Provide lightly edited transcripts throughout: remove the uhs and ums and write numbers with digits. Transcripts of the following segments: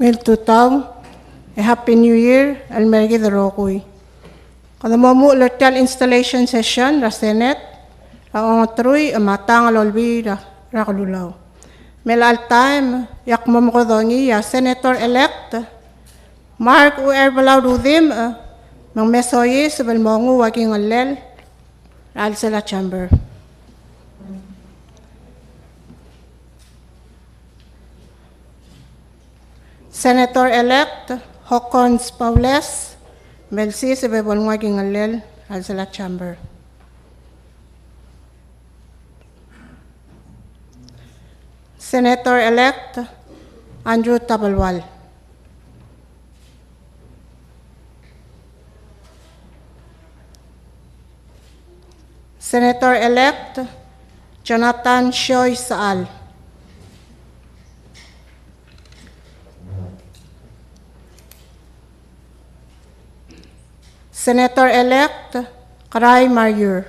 Mil tutaw, a Happy New Year, almergi the Rokui. Kada mo lertial installation session, ra Senate, ang truy, matang alolbi, ra kalulaw. Mel all time, yak mamukodongi, ya Senator-elect, Mark Uerbalaw Rudim, mang mesoye, sabal mongu, waging alel, al sila chamber. Senator-elect Hawkins Paules, Melsi sa bebol ngaging alel al sala chamber. Senator-elect Andrew Tabalwal. Senator-elect Jonathan Shoy Saal. Senator-elect Karay Maryur.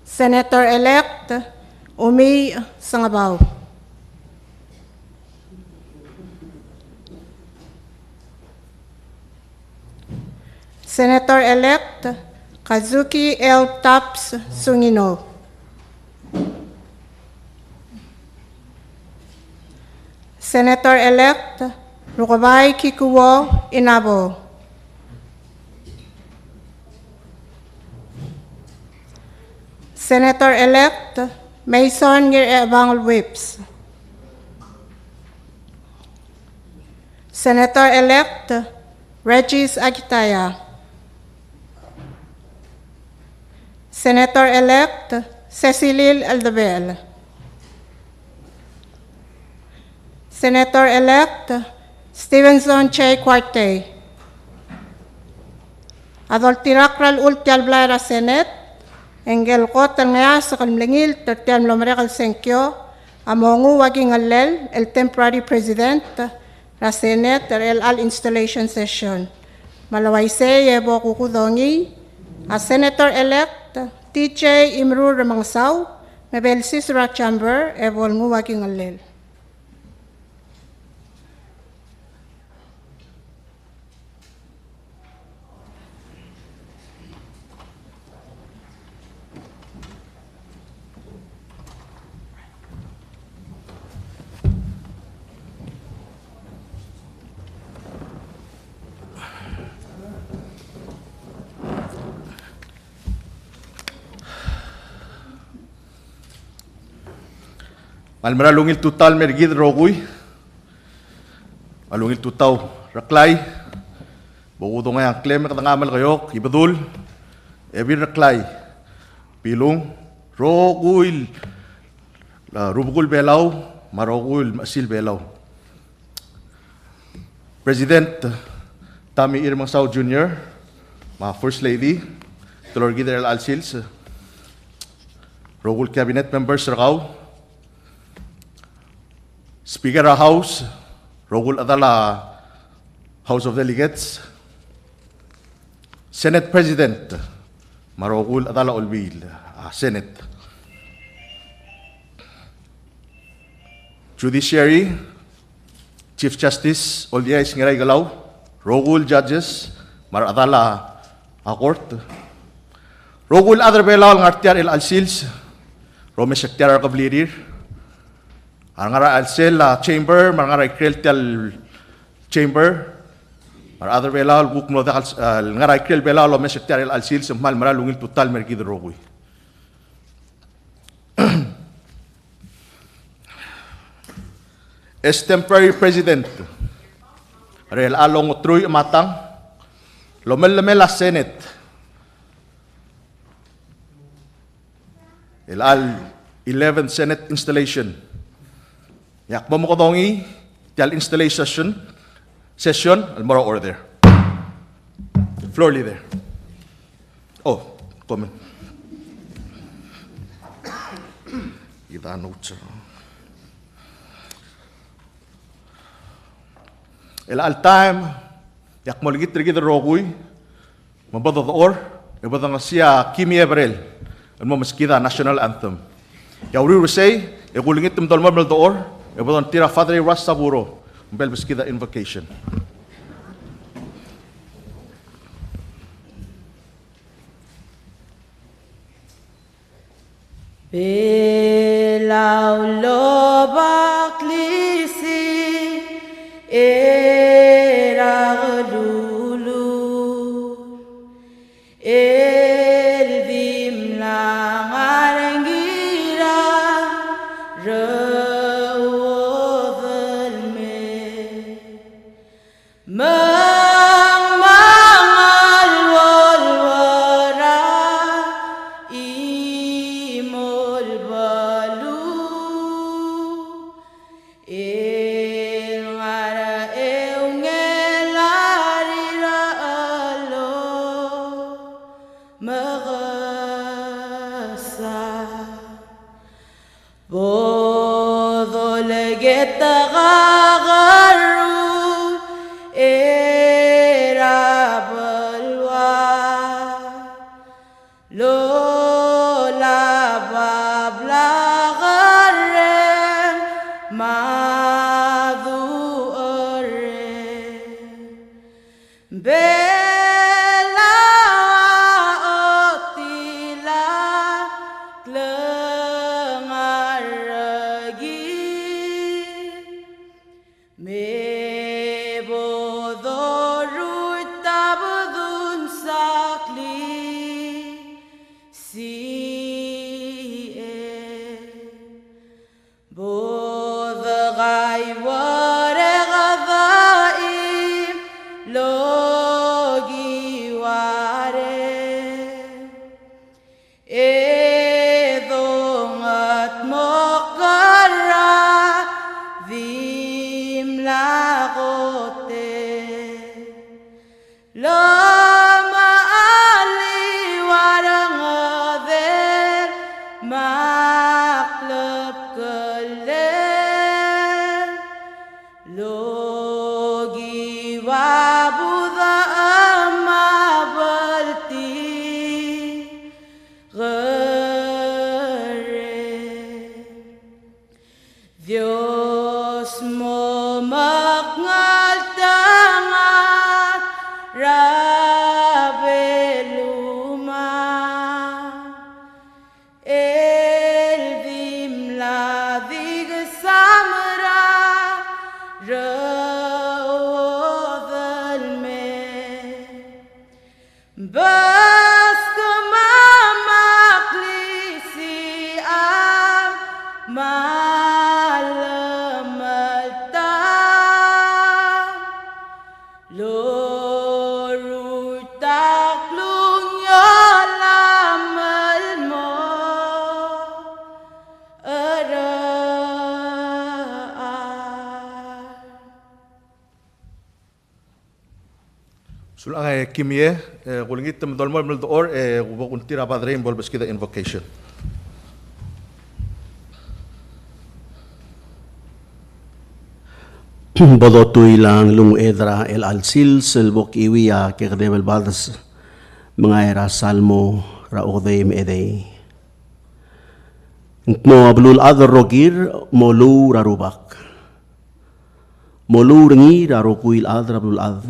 Senator-elect Umi Sangabaw. Senator-elect Kazuki L. Taps Sungino. Senator-elect Rukabay Kikuwo Inabo. Senator-elect Mason Ngir-Ebang Whips. Senator-elect Regis Agitaya. Senator-elect Cecilil Aldabel. Senator-elect Stevenson Che Cuarte. Adoltirakral Ultial Blara Senate, Engel Kotan nga sa Kalmlingil, Tertian Lomerekal Senkyo, Amongu Waging Alel, el Temporary President, la Senate, el Al Installation Session. Malawayse, Yebo Kukudongi, a Senator-elect TJ Imru Ramangsaw, Mebelsis Ra Chamber, Ebol Ngu Waging Alel. Malmaralungil tutal mergid roguy. Malungil tutaw raklay. Bukudo nga ang claim katangamal kayo, ibadul. Every raklay. Pilong roguy. Rubugul belaw, marogul masil belaw. President Tami Irmangsaw Jr., mga First Lady, Tulor Gider Alsils, Rogul Cabinet Members Rakaw, Speaker of House, Rogul Adala, House of Delegates, Senate President, Marogul Adala Olbil, Senate, Judiciary, Chief Justice Oldiais Ngiray Galaw, Rogul Judges, Mar Adala Court, Rogul Adar Belal Ngartiar El Alsils, Rome Sektiar Kablirir, Angara Alsel Chamber, Mangara Kreltel Chamber, Mar Adar Belal Gukno Ngara Krel Belal Rome Sektiar El Alsils, Mal Maralungil Total Mergid Rogul. As temporary president, Real Along Troy Matang, Lomel Senate, El Al 11th Senate installation. Yak mo ko dongi, tial installation session, almora order. Floor leader. Oh, comment. Kita notes. El al time, yak mo ligit rigid roguy, mabado or, Ebotang siya Kimi Ebrel, ang mo maskida national anthem. Yauri Rusay, ekulingit tum dolmar mel door, ebotang tira Father Ras Saburo, bel maskida invocation. Belau lobak lisi era lulu elvim lang arengira rewovel me mangal walwara imol balu ngara eungelarira alo magasa bodo legeta gagaru era balwa lola babla garem madu ore bela otila klengaragi me bodorut tabdun sakli si bodgai ware gavaim logi ware edongat mokara vim lagote lama ali warang ader maklep kelen logi wabuda amabalti Dios mo magngaltangat rabeluma elvim ladig samra rawadalme bas kamaklisi malamalta lorutak lungyolamal mo araan. Sulang Kimie, kulingit tum dolmar mel door, ubok tira Padre bol maskida invocation. Bodotoy lang lung edra el alsil selbok iwiya ke kadebel badas mga era salmo ra odey medey. Mo ablul adar rogir molu rarubak. Molu rengi rarokuil adra ablul ad.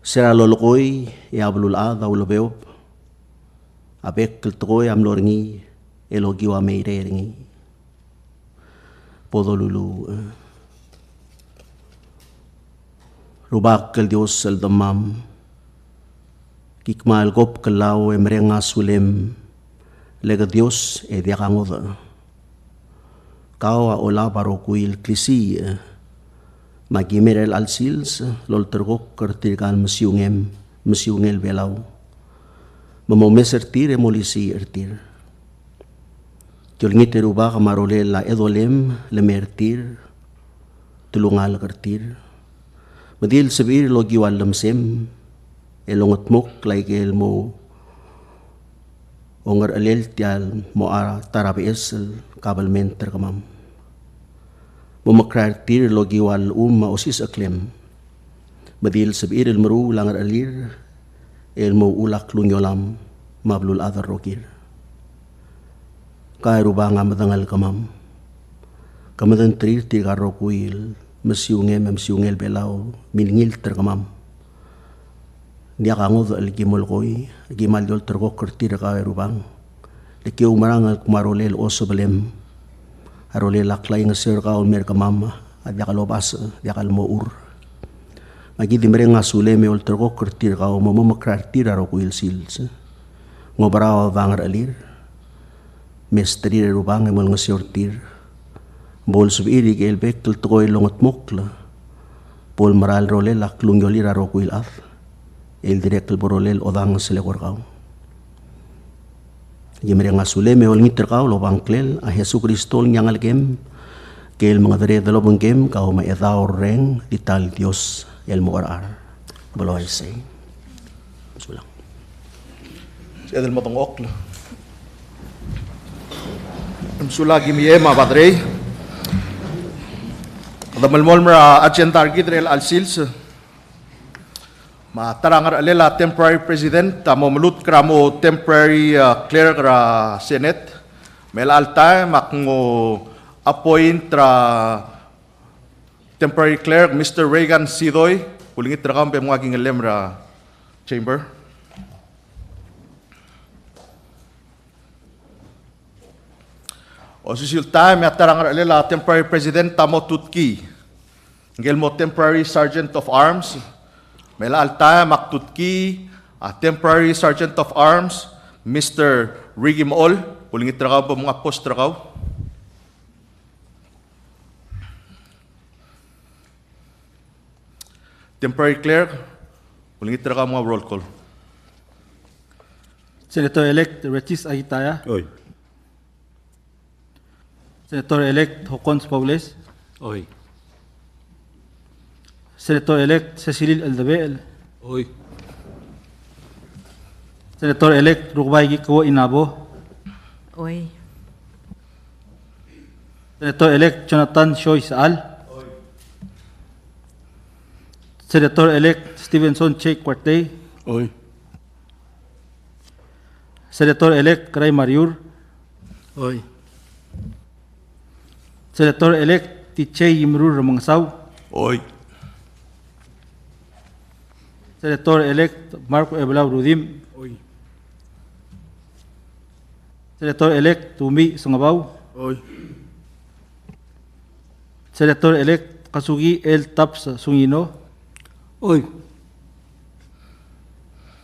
Sera lolokoy ya ablul ad aulabeop. Abek keltoy amlo rengi elogiwa meire rengi. Podolulu. Rubak kel Dios el damam kikmal gop kelau emrenga sulem lega Dios e diakangoda kau a ola barokuil klisi magimerel alsils lol tergok kertirkan mesiungel belau memomes ertir emolisi ertir jolngit rubak marole la edolem lemertir tulungal kertir Madil sabir logi walam sem elongot mok like el mo ongar alel tial mo ara tarabi esel kabal menter kamam Mumakrar-tir logi wal maosis aklem. Madil sabir el maru langar alir el mo ulak lunyolam mablul adar rokir. Kaya rubang amadangal kamam. Kamadan trir tiga rokuil mesiungel belau miningil terkamam. Dia kangod al gimol koy gimal yol terkok kertir kaya rubang. Liki umarang al kumarolel oso belem. Arolel aklay nga sir kaon mer kamam at dia kalobas dia kalmour. Magi di mereng asule me ol terkok kertir kao mamamakrar tira rokuil sils. Ngobaraw vangar alir. Mestri rubang emol nga siortir. Bol subiri ke elbek tul tokoy longot mokla. Pol maral rolel ak lungyoli raro kuil af. El direct borolel odang selekor kau. Jemere nga sule me ol ngiter kau lobang klel a Jesu Kristo nyangal kem. Kel mga dere dalobang kem kau ma ethaor reng dital Dios el mo arar. Baloy say. Sulang. Si Edel Matong Okla. Sulagi miyema padre. Damalmol mera achen target rel alsils. Ma tarangar alela temporary president tamo melut kramo temporary clerk ra senate. Mel alta makngo appoint ra temporary clerk Mr. Reagan Sidoy. Pulingit rakam pe mga gingelem ra chamber. O susulta may atarang alela temporary president tamo tutki. Ngel mo temporary sergeant of arms. May alta maktutki temporary sergeant of arms Mr. Rigim Ol. Pulingit trakaw po mga post trakaw. Temporary clerk. Pulingit trakaw mga roll call. Senator-elect Rechis Agitaya. Oy. Senator-elect Hocons Paules. Oy. Senator-elect Cecilil Aldabel. Oy. Senator-elect Rukbay Gikawa Inabo. Oy. Senator-elect Jonathan Shoy Saal. Senator-elect Stevenson Che Cuartey. Oy. Senator-elect Karay Mariur. Oy. Senator-elect Tiche Yimrur Ramangsaw. Oy. Senator-elect Marco Eblao Rudim. Oy. Senator-elect Tumi Sungabaw. Oy. Senator-elect Kasugi El Taps Sungino. Oy.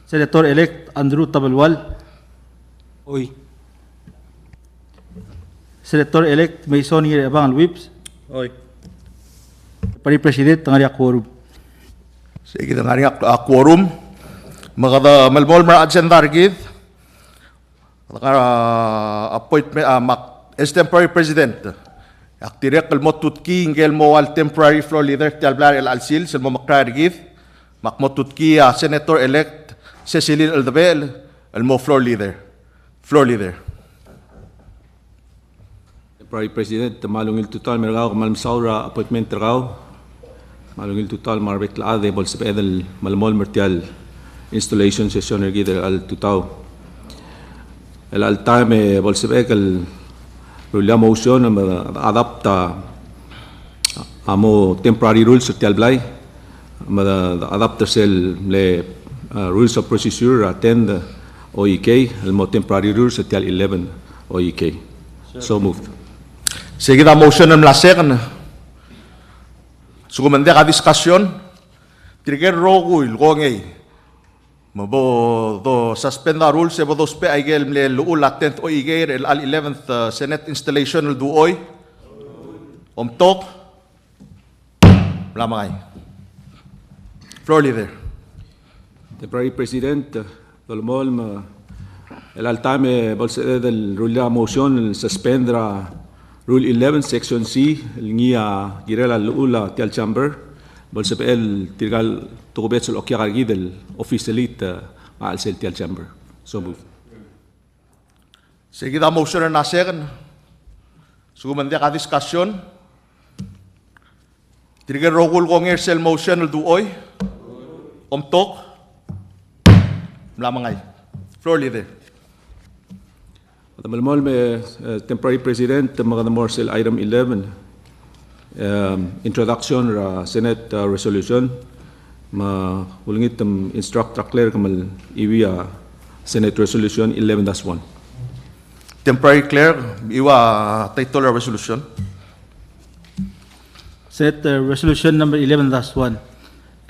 Senator-elect Andrew Tabalwal. Oy. Senator-elect Maison Abangal Whips. Oy. Pari President Tangaria Quorum. Sige na nga quorum. Mga malmol mara agenda target. Appointment as temporary president. Aktirek kalmo tutki ingel mo al temporary floor leader tialblar el alsil sel mo makrargith. Makmo tutki senator-elect Cecilil Aldabel el mo floor leader. Floor leader. Temporary President, malungil total mergaw malam saura appointment tergaw. Malungil total marbet laade bol sa edel malmol mertial installation session ergid al tutaw. El al time bol sa el rulia motion adapta amo temporary rules tial blay. Adapta sel le rules of procedure attend OEK el mo temporary rules tial 11 OEK. So moved. Sige na motion ng lasek. Sugumande ka diskusyon. Trigger roguil ko ngay. Mabo do suspend the rules ebo dos pe aigel mle luul at 10th o iger el al 11th Senate installation el duoy. Omtok. Lamay. Floor leader. Temporary President, Dolmol, el altame bolsa del rula motion el suspendra Rule 11, Section C, el ngia girela lula tial chamber, bolsa el tirgal tukubet sul okya kargi del officialit al sel tial chamber. So move. Sige na motion ng lasek. Sugumande ka diskusyon. Trigger roguil ko ngay sel motion el duoy. Omtok. Mlamangay. Floor leader. Madam Malmol, Temporary President, magandang morsel item 11. Introduction ra Senate resolution. Ulingit instruct clear kamal iwi Senate resolution 11-1. Temporary clerk, iwa title resolution. Senate Resolution number 11-1.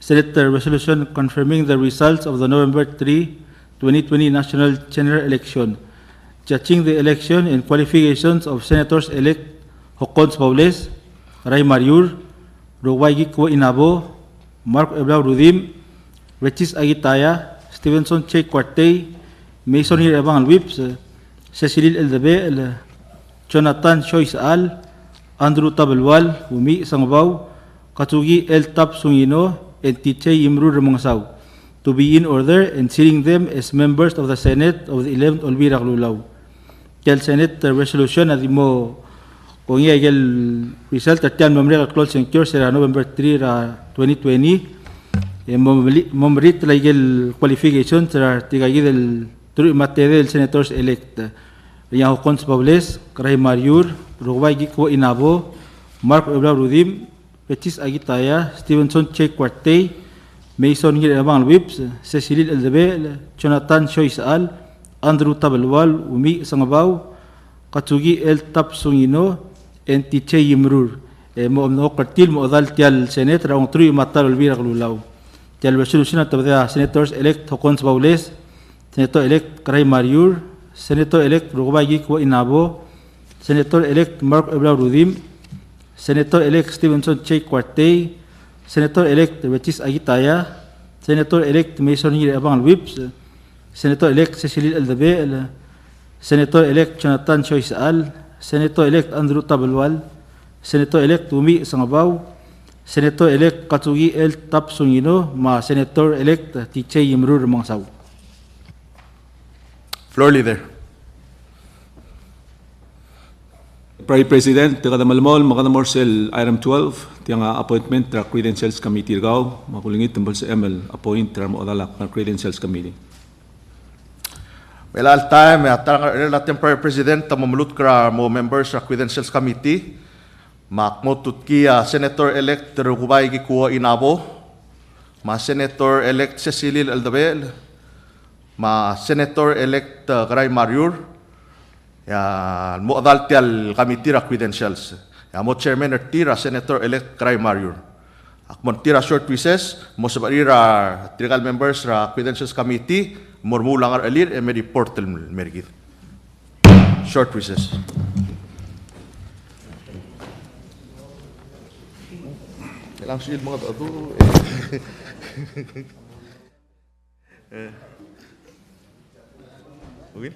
Senate Resolution confirming the results of the November 3, 2020 National General Election, judging the election and qualifications of Senators-elect Jocons Paules, Ray Mariur, Roway Gikwa Inabo, Mark Ebrao Rudim, Rechis Agitaya, Stevenson Che Cuartey, Mason Hirabang Alwips, Cecilil Eldebe, Jonathan Choi Saal, Andrew Tabelwal, Umi Sangbaw, Katsugi El Tap Sungino, and Tiche Imru Remongasaw, to be in order and sealing them as members of the Senate of the 11th Olvira Lulaw. Kel Senate resolution at mo kung el result at yan mamrega close secure sera November 3 2020 momrit la qualification sera tigagi del tru mate del senators elect ya Jocons Paules, Ray Mariur, Roway Gikwa Inabo, Mark Ebrao Rudim, Rechis Agitaya, Stevenson Che Cuartey, Mason Hirabang Alwips, Cecilil Eldebe, Jonathan Choi Saal, Andrew Tabelwal, Umi Sangabaw, Katsugi El Tap Sungino, and Tiche Yimrur. Mo amno kartil mo adal tial Senate raong tru matar Olvira Lulaw. Tial resolution at the Senators-elect Jocons Paules, Senator-elect Ray Mariur, Senator-elect Roway Gikwa Inabo, Senator-elect Mark Ebrao Rudim, Senator-elect Stevenson Che Cuartey, Senator-elect Rechis Agitaya, Senator-elect Mason Hirabang Alwips, Senator-elect Cecilil Eldebe, Senator-elect Jonathan Choi Saal, Senator-elect Andrew Tabelwal, Senator-elect Umi Sangabaw, Senator-elect Katsugi El Tap Sungino, Senator-elect Tiche Yimru Remongasaw. Floor leader. Prime President, Tigada Malmol, magandang morsel item 12, tiyang appointment tra Credentials Committee Irgao, makulingit tembal sa ML, appoint tra mo adalak na Credentials Committee. Well, all time, la temporary president, mamulut kra mo members sa Credentials Committee, makmotut ki Senator-elect Roway Gikwa Inabo, Senator-elect Cecilil Eldebe, Senator-elect Ray Mariur, mo adal tial committee ra Credentials. Mo chairman tira Senator-elect Ray Mariur. Akmon tira short recess, mo sabarira trigal members ra Credentials Committee, mormulang ar alir e meri portal mergit. Short recess. Ilang shield mga tado. Okay.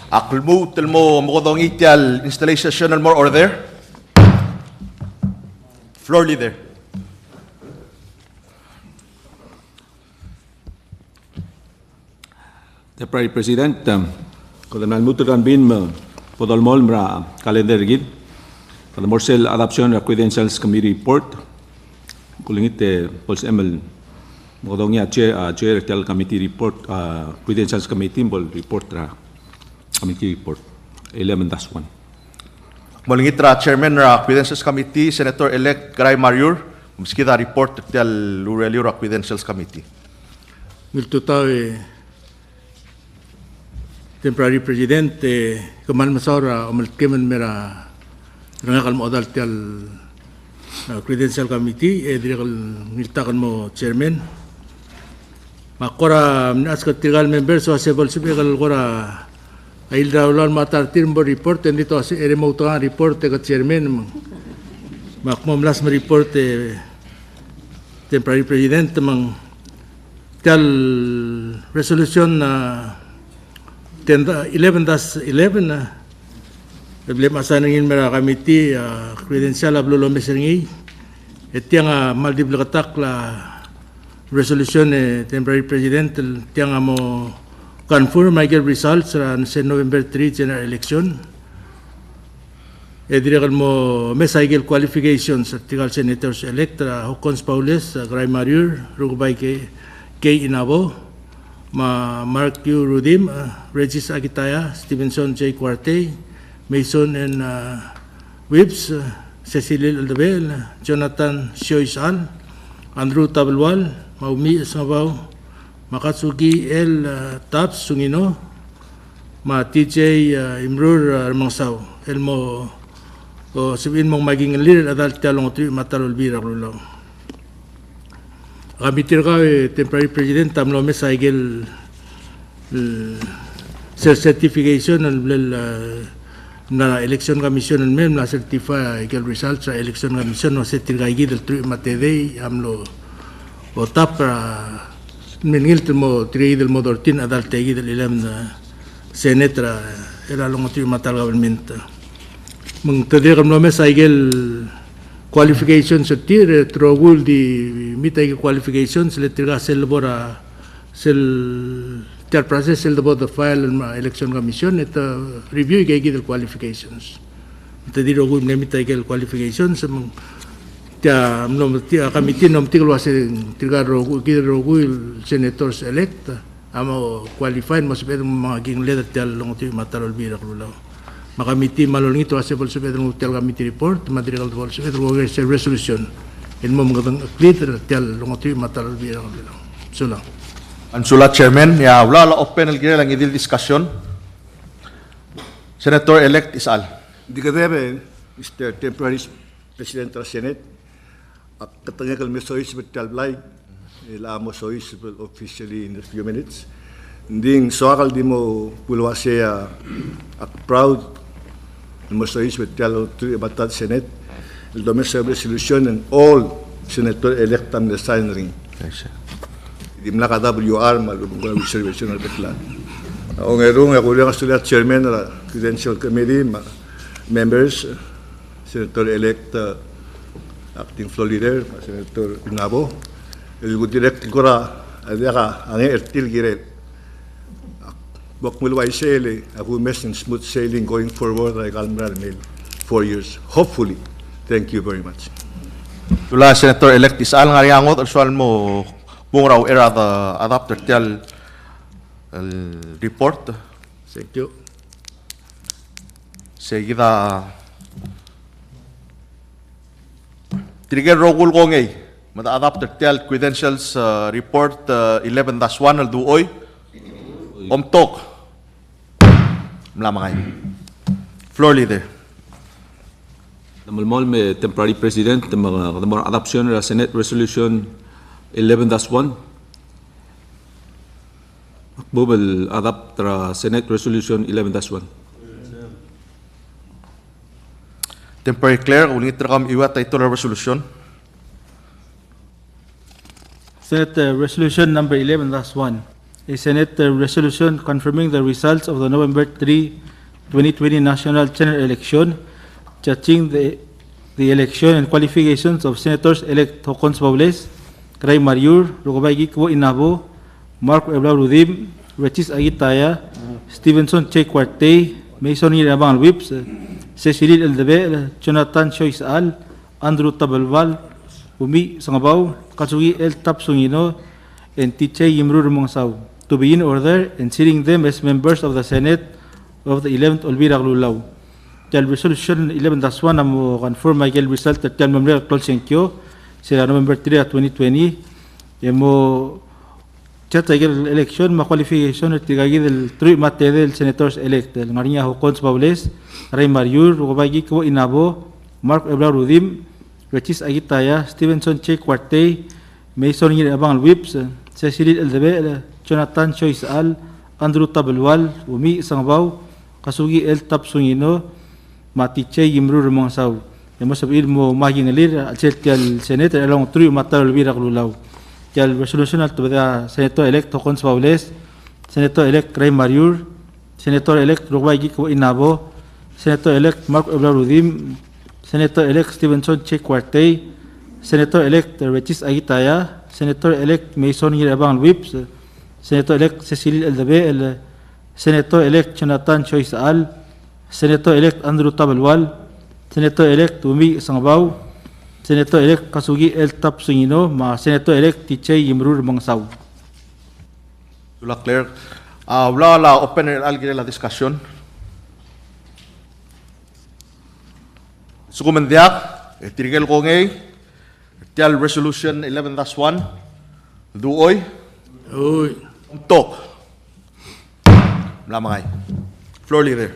Akulmo telmo mokodong itial installation and more order. Floor leader. Temporary President, Colonel Mutugan Bin, Podolmol, Mra, Calendar Gid, for the Morsel Adoption and Credentials Committee report, Kulingit, Pols Emel, Mokodongya, Chair, Tel Committee report, Credentials Committee, Bol report, Committee report, 11-1. Molingitra Chairman ra Credentials Committee, Senator-elect Gray Mariur, Mskida report tel Lurelio ra Credentials Committee. Miltutaw temporary president Kamal Masaura umalkeman mera rangakal mo adal tial credential committee dirikal niltakan mo chairman makora minas ka tigal members so asebol sibekal kora ayil rawlan matartir mo report dito asi remote nga report ka chairman makmamlas mo report temporary president mang tial resolution 11-11 problema sa nangin mera committee credential ablulo meserngi etiang maldiblakatak la resolution temporary president tiang mo confirm Michael results sa November 3 general election dirikal mo mesaigel qualifications sa tigal senators elect Hokons Paules Gray Mariur Rugubay K. Inabo Mark Q. Rudim, Regis Agitaya, Stevenson J. Cuarte, Mason and Whips, Cecilio Aldabel, Jonathan Sioisal, Andrew Tabalwal, Maumi Esmabaw, Makatsugi L. Taps Sungino, TJ Imrur Armangsaw, Elmo, sabihin mong maging lirir adal talong ito matalol bira kulong. Kamitir ka temporary president tamlo me saigel certification na election commission men na certify igel results sa election commission no certify del tri matedei amlo o tapra menil mo tri del modortin adal tegi del ilam senetra era long tri matal government mong tede kamlo me saigel qualifications at tier trogul di mitay qualifications letriga selbora tier process selbora the file election commission at review kay gidel qualifications ito di rogul na mitay qualifications mong tia committee nom tiglo ase tiga rogul gidel rogul senators elect amo qualified mo sa mga ging leader tial long ti matarol bira kulo makamiti malong ito as a Bolsa Pedro Hotel Committee report, material Bolsa Pedro resolution. In mo mga glitter tel lungotoy matalal bira ko lang. So lang. Ansula Chairman, ya wala la open el lang idil discussion. Senator-elect Isal. Di ka debe, Mr. Temporary President of the Senate, at katanggal may sois with talblay, ilamo sois officially in a few minutes. Hindi soakal di mo pulwasya at proud Mosois with Tialo Batad Senate, the domestic resolution and all senator-elect am the signing. Di mla ka WR malubong reservation ng Betla. Ang erong ako rin kasulat chairman ng Credential Committee, members, senator-elect acting floor leader, Senator Inabo, el direct ko ra, ang ertil giret. Bak mulway sailing, ako mes in smooth sailing going forward like Almral Mill 4 years. Hopefully. Thank you very much. Tula Senator-elect Isal nga riyangot usual mo bungraw era the adapter tial report. Thank you. Seguida Trigger rogul ko ngay. Mata adapter tial credentials report 11-1 al duoy. Omtok. Mlamangay. Floor leader. Namalmol may temporary president, mga adoption ng Senate Resolution 11-1. Bubal adapt Senate Resolution 11-1. Temporary clerk, ulit rakam iwat ito na resolution. Senate Resolution number 11-1. a Senate resolution confirming the results of the November 3, 2020 national general election, judging the election and qualifications of Senators-elect Hocons Baules, Cray Mariur, Rugubay Gikwo Inabo, Mark Eblau Rudim, Rechis Agitaya, Stevenson Che Cuartey, Mason Irabang Whips, Cecilil Eldebe, Jonathan Choice Al, Andrew Tabalval, Umi Sangabaw, Katsugi El Tapsungino, and Tiche Yimru Mongsaw, to be in order and seating them as members of the Senate of the 11th Olvira Glulaw. Jal Resolution 11-1 amo confirm Michael result at Jal Member Tol Senkyo, sila November 3, 2020, emo chat election ma qualification at tigagi del three mate del senators elect el Ngarinya Hocons Baules, Ray Mariur, Rugubay Gikwo Inabo, Mark Eblau Rudim, Rechis Agitaya, Stevenson Che Cuartey, Mason Irabang Whips, Cecilil Eldebe, Jonathan Choice Al, Andrew Tabelwal, Umi Sangbaw, Kasugi El Tapsungino, Matiche Yimru Mongsaw. Hemos sabido mo maging alir al Senate along three matar Olvira Glulaw. El resolution al tubeda Senator-elect Hocons Baules, Senator-elect Cray Mariur, Senator-elect Rugubay Gikwo Inabo, Senator-elect Mark Eblau Rudim, Senator-elect Stevenson Che Cuartey, Senator-elect Rechis Agitaya, Senator-elect Mason Irabang Whips, Senator-elect Cecilil Eldebe, Senator-elect Jonathan Choice Al, Senator-elect Andrew Tabalwal, Senator-elect Umi Sangbaw, Senator-elect Kasugi El Tapsungino, Senator-elect Tiche Yimru Mongsaw. Sula clerk, wala la open alguien la discussion. Sukumendiak, tirigel ko ngay, tial resolution 11-1, duoy, Uy. tok. Lamangay. Floor leader.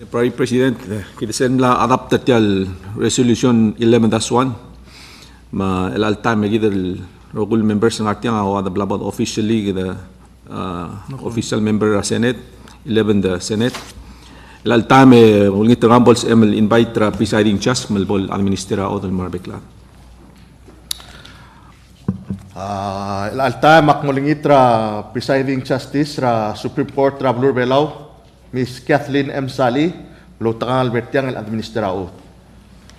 Temporary President, kinisen la adapted yal Resolution 11-1, ma el alta me gidel rogul members ng artiang ako ada blabad officially the official member of Senate, 11 the Senate. El alta me ulngit rambles emel invite ra presiding judge melbol administra o del marbekla. Alta makmulingit ra presiding justice ra Supreme Court ra Blur Belaw, Miss Kathleen M. Sali, Lutang Albertiang el administrao.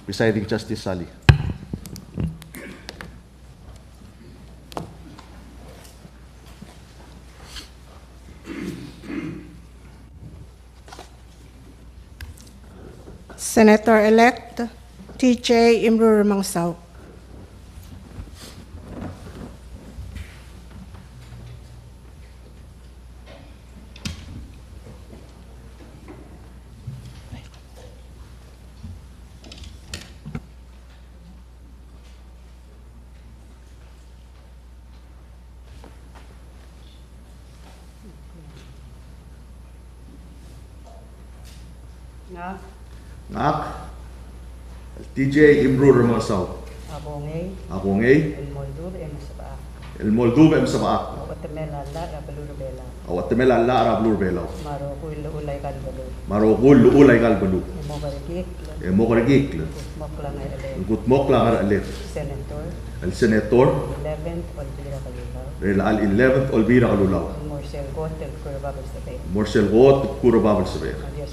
Presiding Justice Sali. Senator-elect T.J. Imru Mangsaw. Nak. TJ Imru Ramasaw. Abongay, Akongay. El Moldub, Sabah, El Moldub em Sabaak. Guatemala, Rapalurubela, Awatemela alla ara Blur Belaw. Maroko, Ulay Calvado, Marogul ulay galbalu. Mogarikik, Mokargik. Moklang Gutmok lang ara alif. Senator, El Senator. 11th, Olvira Calvado, Rela al 11th Olvira Kalulaw. Morsel Gotel, Curvabal Sabay, Morsel Got Kurababal Sabe. Adios,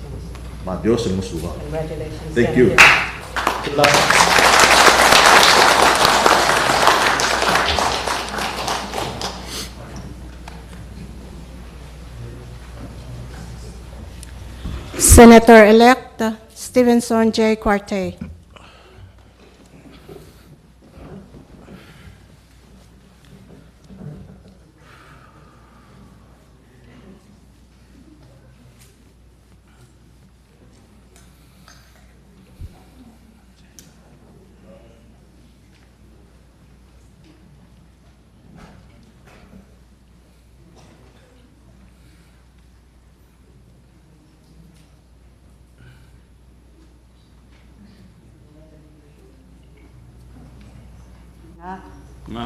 Madios el Musuba. Congratulations. Thank you. Senator-elect Stevenson J. Cuartey. Nga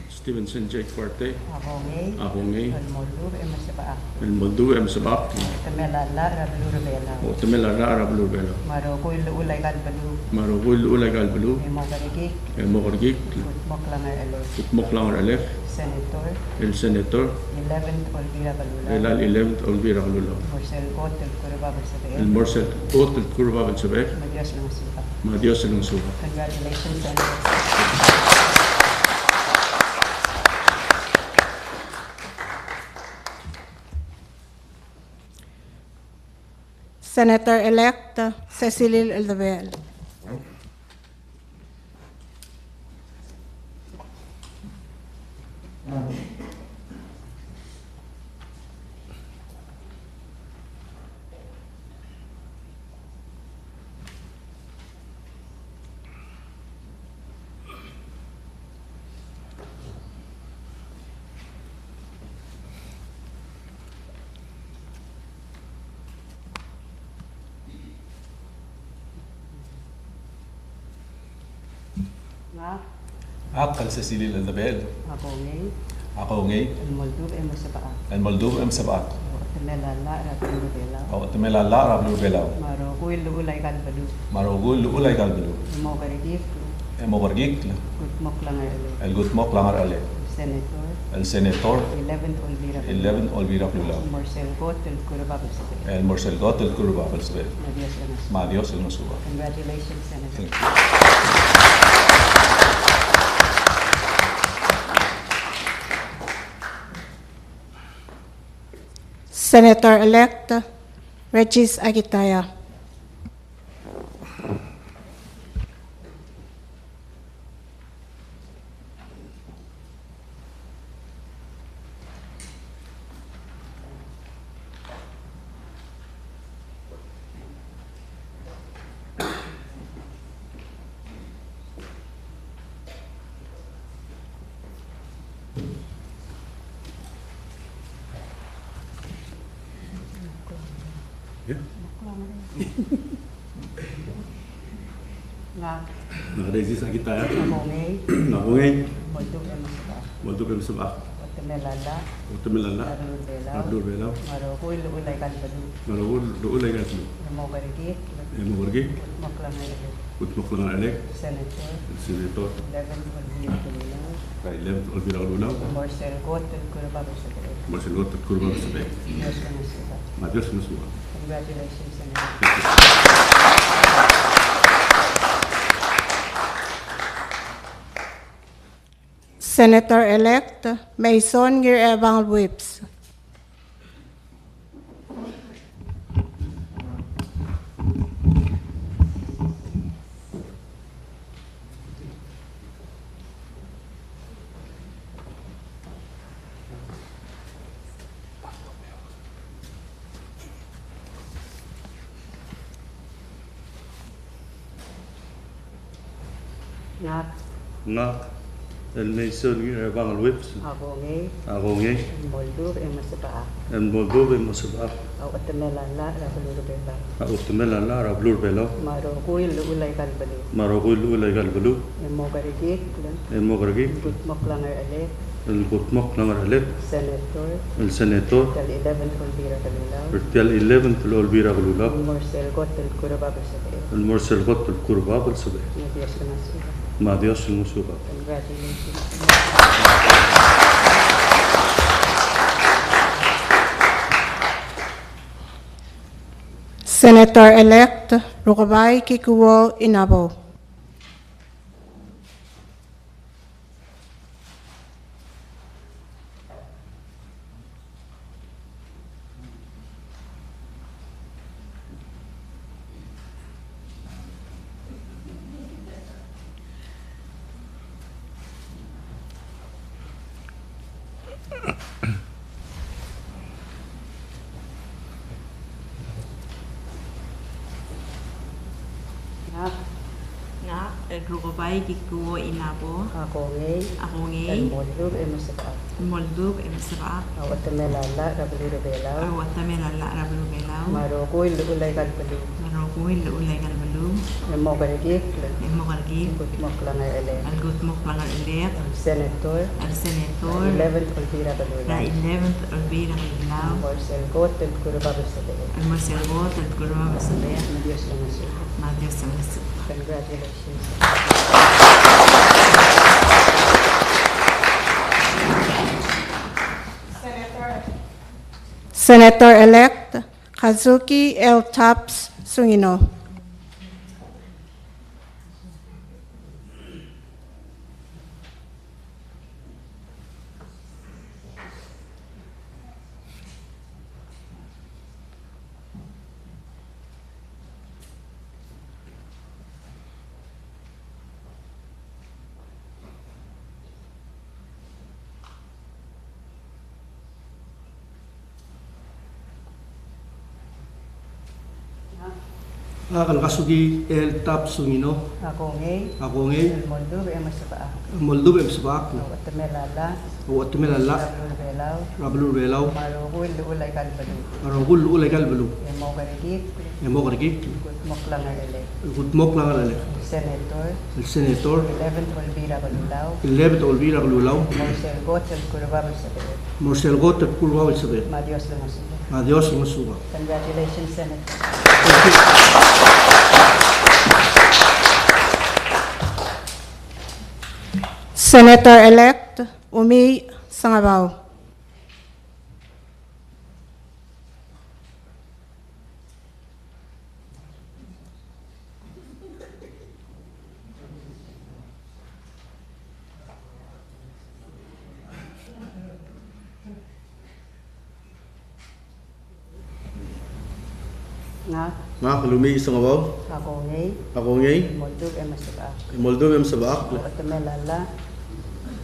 Stevenson J. Cuarte, Akongay. Ahongay, Almoldub Emasaba. El Moldu M. Sabak, Tamelala Rablu Bela. o Tamela Arab Lubelo, Marokul Ulay Galbalu. Marugul Ulag Albalu, Emogarigik. El Mogorgik, Moklangar Ale. Utmoklang Alef, Senator. El Senator, 11th Olvira Balula. El Al 11th Olvira Lulo, Morsel Gotel Kurababal El Sabe. Morsel Ot El Kurva El Sabek, Madios ng Suka. Madios El Suba. Congratulations, Senator. Senator-elect Cecily Aldabel. Nga. Akal Cecily Aldabel, Akongay. Ahongay, Almoldub Emasaba. El Moldu M. Sabak, Tamelala Rablu Bela. o Tamela Arab Lubelo, Marokul Ulay Galbalu. Marugul Ulag Albalu, Emogarigik. Emogorgik, Moklangar Ale. El Gutmok Langar Ale, Senator. El Senator, 11th Olvira. 11 Olvira Lulo, Morsel Gotel Kurababal Sabe. El Morsel Got El Kurva El Sabek, Madios ng Suka. Madios El Suba. Congratulations, Senator. Thank you. Senator-elect Regis Agitaya. Nga. Regis Agitaya, Akongay. Ahongay, Moldub Emasaba. Moldu M. Sabak, Tamelala Tamela Rablu Bela. Arab Lubelo, Marokul Ulay Galbalu. Marugul Ulag Albalu, Emogarigik. Emogorgik, Moklangar Ale. Utmoklang Alek, Senator. El Senator, 11th Olvira Balula. 11th Olvira Lulo, Morsel Gotel Kurababal Sabe. Morsel Got El Kurva El Sabek, Madios ng Suka. Madios El Suba. Congratulations, Senator. Senator-elect Mason Girebang Whips. Nga. Nga El Mason Girebang Whips, Akongay. Ahongay, Moldub Emasaba. El Moldu M. Sabak, Tamelala Rablu Bela. Tamela Arab Lubelo, Marokul Ulay Galbalu. Marugul Ulag Albalu, Emogarigik. Emogorgik, Moklangar Ale. El Gutmok Langar Alek, Senator. El Senator, 11th Olvira Balula. Vertial 11th Olvira Lulo, Morsel Gotel Kurababal Sabe. El Morsel Got El Kurva El Sabek, Madios ng Suka. Madios El Suba. Congratulations. Senator-elect Rukabay Kikuwo Inabo. Nga. Rukubay Kikuwo Inabo. Akongay. Ahongay. Moldub Emasaba. Moldub Emasaba. Tamelala Rablu Bela. Tamelala Rablu Bela. Marokul Ulay Galbalu. Marokul Ulay Galbalu. Bundog, Emo Garigik, Emo Kargig, Gutmok Langar Elect, Al Gutmok Langar Elect, Senator, Al Senator, 11 Olvira La Balula, 11th Olvira Kaglaw, Marcel Got, El Curababa sa Deo. Al Marcelgot, Al Kurma Masabea, Diyos lang ang suko. Madre sa Masip. Congratulations. Senator-elect Kazuki L. Taps Sungino. Akan kasugi el tap sungino. Ako ngay, Ako ngay El Mundo, Emo sa Paa, moldub em sabak. Guatemala, Wat melala Sablur Belaw, rablu belaw. Marugul, Ulay Kalbalu, Arogul ulay galbelu. Emo Garigik, Emo kargik. Gutmok Langar Elect, Gutmok lang alale. Senator, El senator 11 Olvira Balulaw, 11 olvira glulaw. Marcel Got, El Curababa sa Deo. Marcel got at kurwa sabet. Madios lang ang suko. Adios masuba. Congratulations, Senator. Senator-elect Umi Sangabaw. Nga, Nga kalumi isang abaw. ako ngay, Ako ngay Mundo, Emo sa Paa, moldub em sabak. Guatemala,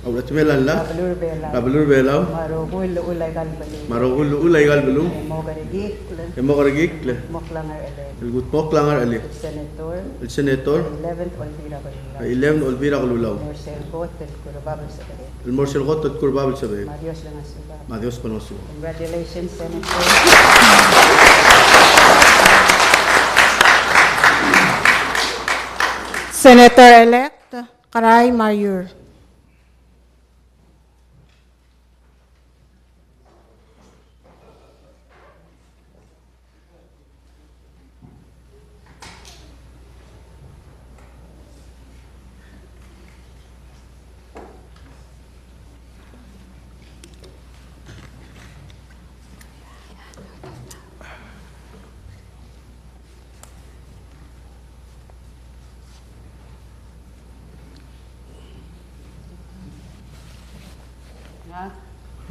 Awat melala Sablur Belaw, rablu belaw. Marugul, Ulay Kalbalu, Marogul ulay galbelu. Emo Garigik, Emo kargik. Gutmok Langar Elect, El gutmok lang alale. Senator, El senator 11 Olvira Balulaw, 11 olvira glulaw. Marcel Got, El Curababa sa Deo. El marcel got at kurba sabet. Madios lang ang suko. Adios panosu. Congratulations, Senator. Senator-elect Karay Mayur. Nga,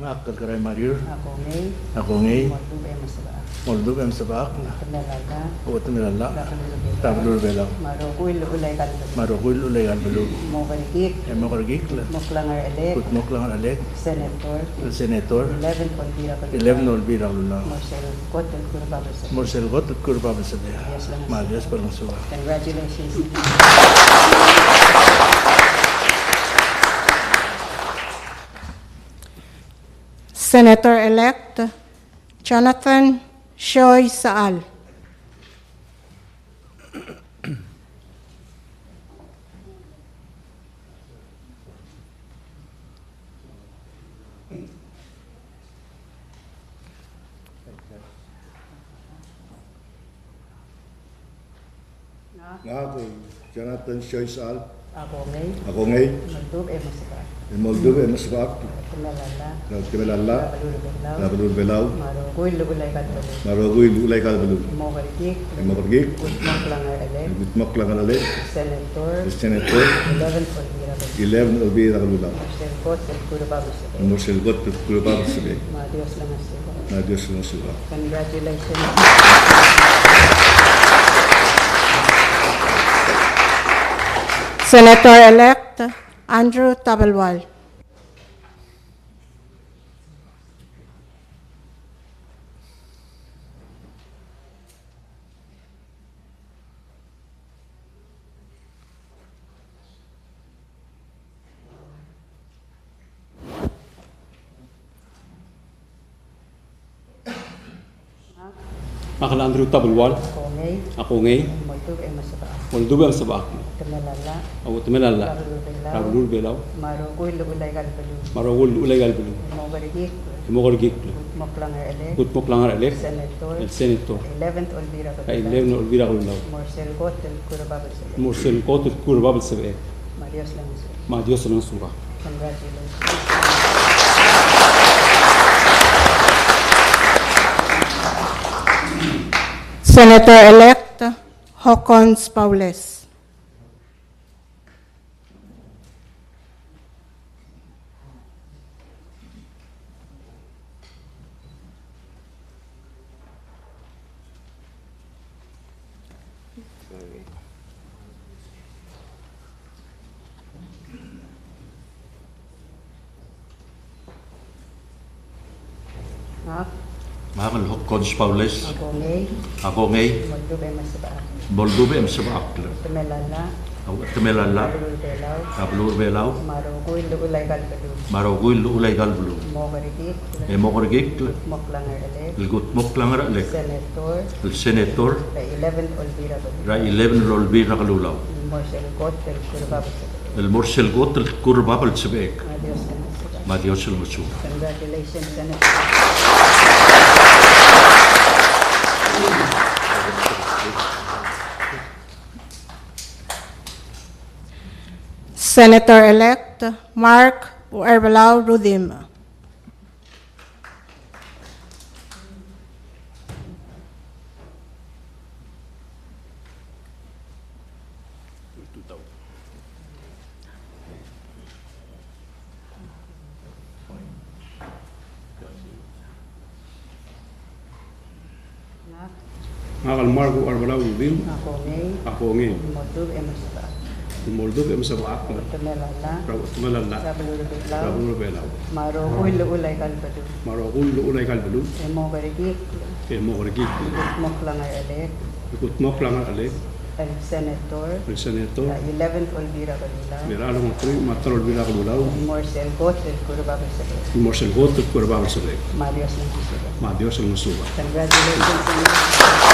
Nga kagkaray marir. ako ngay, Ako ngay Mundo, Emo sa Paa, moldub em sabak. Guatemala, Awat melala Sablur Belaw, rablu belaw. Marugul, Ulay Kalbalu, Marogul ulay galbelu. Emo Garigik, Emo kargik. Gutmok Langar Elect, Gutmok lang alale. Senator, El senator 11 Olvira Balulaw, 11 olvira glulaw. Marcel Got, El Curababa sa Deo. Marcel got at kurba sabet. Adios panosu. Congratulations. Senator-elect Jonathan Shoy Saal. Nga ako, Jonathan Shoysal. Ako ngay, Ako ngay, Mundo, Emo sa Paa, Moldov, Emasbak, Guatemala, Kimelala, Sablur Belaw, Rabulur Belaw, Marugul, Ulay Kalbalu, Marogoy, Ulay Kalbalu, Emo Garigik, Makargik, Gutmok Langar Elect, Gutmak Langanale, Senator, Senator, 11 Olvira Balulaw, 11 Olvira Kalulaw, Marcel Got, El Curababa sa Deo. Marcel Got, Kurupar Sabi, Madios lang ang suko. Adios Nasuka. Congratulations. Senator-elect Andrew Tabalwal. Akala Andrew Tabulwal, Ako ngay, ako ngay, Moldov ay masabaan. Moldova ang sabak, Kamalala. ako tumalala, Kabalulaw. Rabulur Belaw, Marugoy lulay galbalu. Marogul Ulay Galbulu, Mogarigik. Himogorgik, Moklangar elect. Putmok Langar Alek, Senator. El Senator, 11th Olvira ay Kabila. Levno Olvira Kululaw, Marcel Gotel Kurababal sa Mursel Kotul Kurbabal Sabe, Marios lang sa. Ma Dios ng suba. Congratulations. Senator-elect Hocons Paules. Ha? Mahal Hokons Paules, Ako ngay, ako ngay, Moldov ay masabaan. Moldova ang sabak. Tumelala. Ako tumalala, Kabalul Belaw. Kabulur Belaw, Marugoy lulay galbalu. Marogul Ulay Galbulu, Mogarigik. Himogorgik, Moklangar elect. Gutmok Langar Alek, Senator. El Senator, The 11th Olvira Kabila. Ra 11 Olvira Kalulaw, Marcel Gotel Kurababal sa. El Morsel Gotel Kurbabal Sabe, Marios lang sa. Ma Dios ng suba. Congratulations, Senator. Senator-elect Mark Uerbalao Rudim. Makal Margo Arbalaw Ubim, Ako ngay, ako ngay, Moldov ay masabaan. Moldova ang sabak, Tumelala. tumalala, Kabalul Belaw. Rabulur Belaw, Marugoy lulay galbalu. Marogul Ulay Galbulu, Mogarigik. Himogorgik, Moklangar elect. Putmok Langar Alek, El Senator. El Senator, The 11th Olvira Kabila. Miralo Matri, Matar Olvira Kululaw, Marcel Gotel Kurababal sa. Morsel Kotul Kurbabal Sabe, Marios lang sa. Ma Dios ng suba. Congratulations, Senator.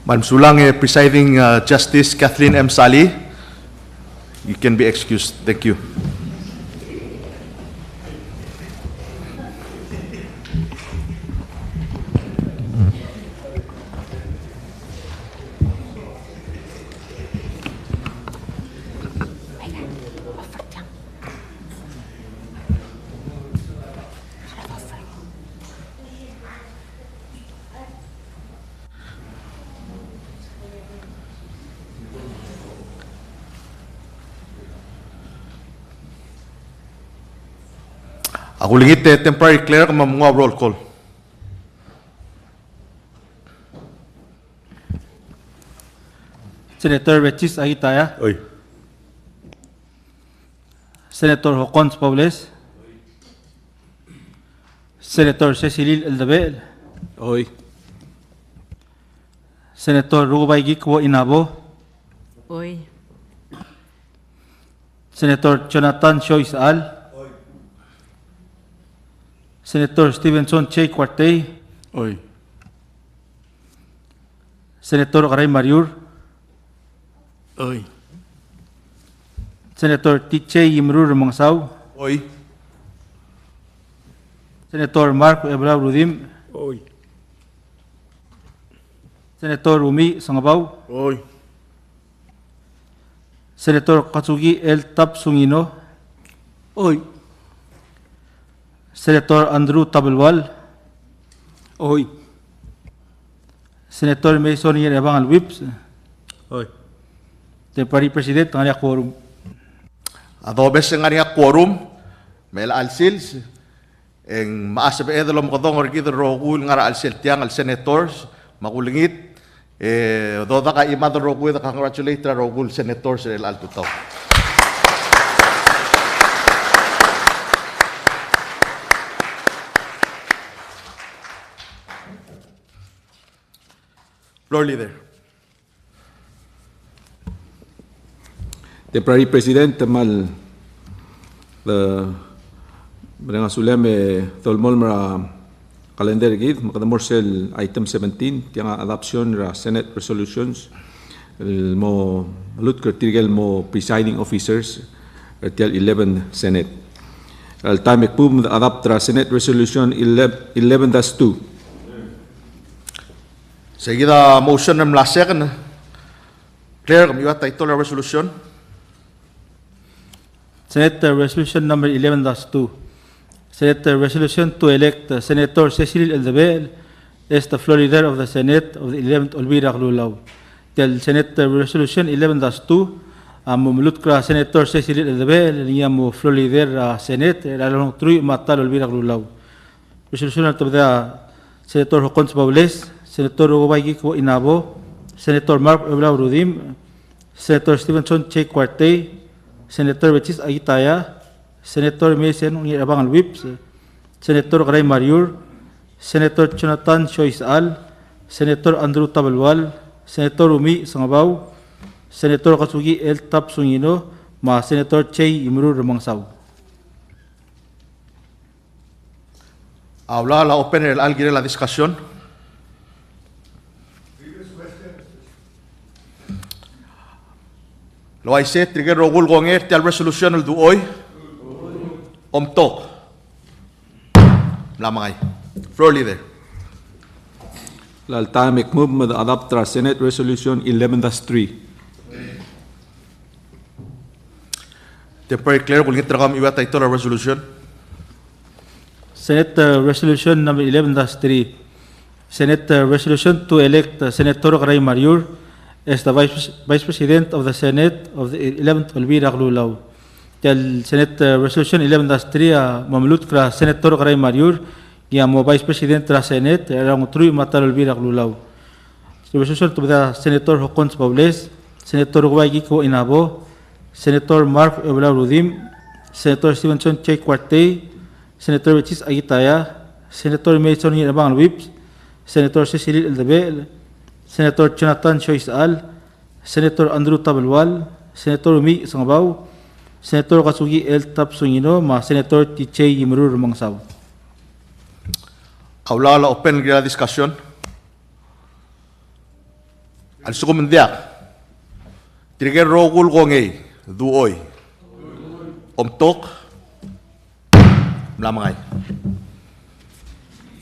Madam Sulang, Presiding Justice Kathleen M. Sali, you can be excused. Thank you. Ako lingit temporary clerk mga roll call. Senator Rechis Agitaya, Oy. Senator Hocons Paules, Senator Cecilil Eldabel, Oy. Senator Rugubay Gikwo Inabo, Oy. Senator Jonathan Choi Saal, Senator Stevenson Che Cuartey, Oy. Senator Karay Mariur, Oy. Senator Tiche Yimrur Mangsaw, Oy. Senator Mark Ebrao Rudim, Oy. Senator Umi Sangabaw, Oy. Senator Katsugi El Tap Sungino, Oy. Senator Andrew Tabelwal, Oy. Senator Mason Yerabang Alwips, Oy. Deputy President, ng kanyang quorum. Adobes ng nga quorum, Mela Alsils, ang maasap edalom ko dong orkid rogul nga alsil tiang al senators, makulingit, doda ka imad rogul, congratulate rogul senators el altutaw. Floor leader. Temporary President, mal the Barang sulem tolmol mara kalender gid makadamorsel item 17 tiang adoption ra Senate resolutions mo lut kertigel mo presiding officers tial 11 Senate. Al time pum adapt ra Senate resolution 11-2. Seguida motion ng la second. Claire, kami iwat title ng resolution. Senate Resolution number 11-2. Senate Resolution to elect Senator Cecil Eldebel as the floor leader of the Senate of the 11th Olvira Lulaw. Tel Senate Resolution 11-2, mumulut ka Senator Cecil Eldebel, niya mo floor leader Senate, lalong truy matal Olvira Lulaw. Resolution na tabda Senator Hocons Baules, Senator Uwaygi Ko Inabo, Senator Mark Eulao Rudim, Senator Stevenson Che Cuarte, Senator Bechis Agitaya, Senator Mason Abang Whips, Senator Garay Mariur, Senator Jonathan Choice Al, Senator Andrew Tabalwal, Senator Umi Sangabaw, Senator Katsugi El Tap Sungino, ma Senator Che Imru Ramangsaw. Habla la open el alguien la discussion. Lo ay se trigger rogul gonger tial resolution el duoy. Omtok. Lamang ay. Floor leader. Al time move adapt ra Senate resolution 11-3. Temporary clear kung itragam iwat title ng resolution. Senate Resolution number 11-3. Senate Resolution to elect Senator Garay Mariur as the Vice President of the Senate of the 11th Olvira Lulaw. Tel Senate Resolution 11-3 mamulut ka Senator Garay Mariur yang mo Vice President ra Senate rang truy matal Olvira Lulaw. Resolution to the Senator Hocons Baules, Senator Uwaygi Ko Inabo, Senator Mark Eulao Rudim, Senator Stevenson Che Cuarte, Senator Bechis Agitaya, Senator Mason Abang Whips, Senator Cecil Eldebel, Senator Jonathan Choice Al, Senator Andrew Tabalwal, Senator Umi Sangabaw, Senator Katsugi El Tap Sungino, ma Senator Tiche Imru Ramangsaw. Habla la open la discussion. Al sukumendiak. Trigger rogul gongay. Duoy. Omtok. Lamang ay.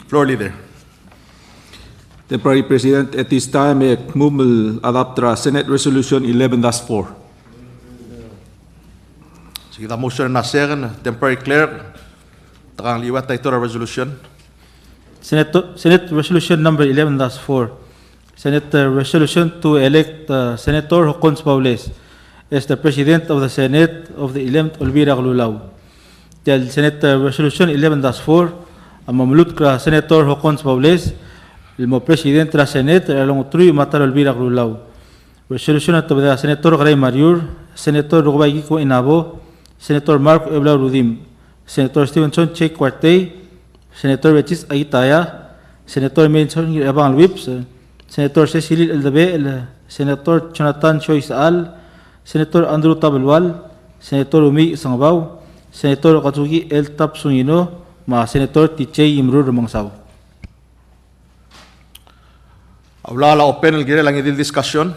Floor leader. Temporary President, at this time move adapt ra Senate resolution 11-4. Sige, the motion na second. Temporary clear. Takang liwat na ito na resolution. Senate Resolution number 11-4. Senate Resolution to elect Senator Hocons Baules as the President of the Senate of the 11th Olvira Lulaw. Tel Senate Resolution 11-4, mamulut ka Senator Hocons Baules, ilmo President ra Senate along truy matal Olvira Lulaw. Resolution na tabda Senator Garay Mariur, Senator Uwaygi Ko Inabo, Senator Mark Eulao Rudim, Senator Stevenson Che Cuarte, Senator Bechis Agitaya, Senator Mason Abang Whips, Senator Cecil Eldebel, Senator Jonathan Choice Al, Senator Andrew Tabalwal, Senator Umi Sangabaw, Senator Katsugi El Tap Sungino, ma Senator Tiche Imru Ramangsaw. Habla la open el gire lang idil discussion.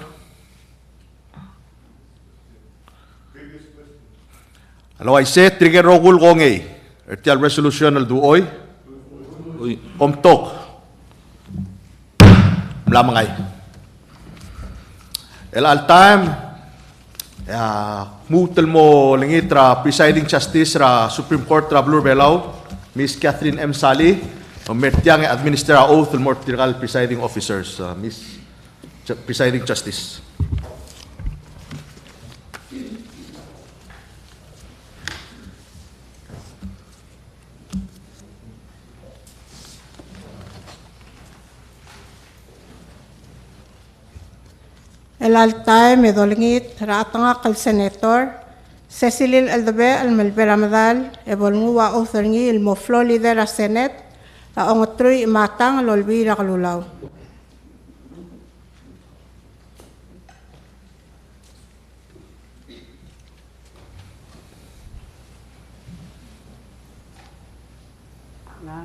Alo ay se trigger rogul gongay. Ertial resolution el duoy. Omtok. Lamang ay. El al time mutal mo lingit ra presiding justice ra Supreme Court ra Blue Belao, Miss Catherine M. Sali, mertiang administer a oath mo tiral presiding officers, Miss Presiding Justice. El altay medolingit ratanga kal senator Cecil Eldebel al Melberamadal evolnguwa authorngi il moflo leader a Senate a ongotroy matang lolbira kalulaw. nga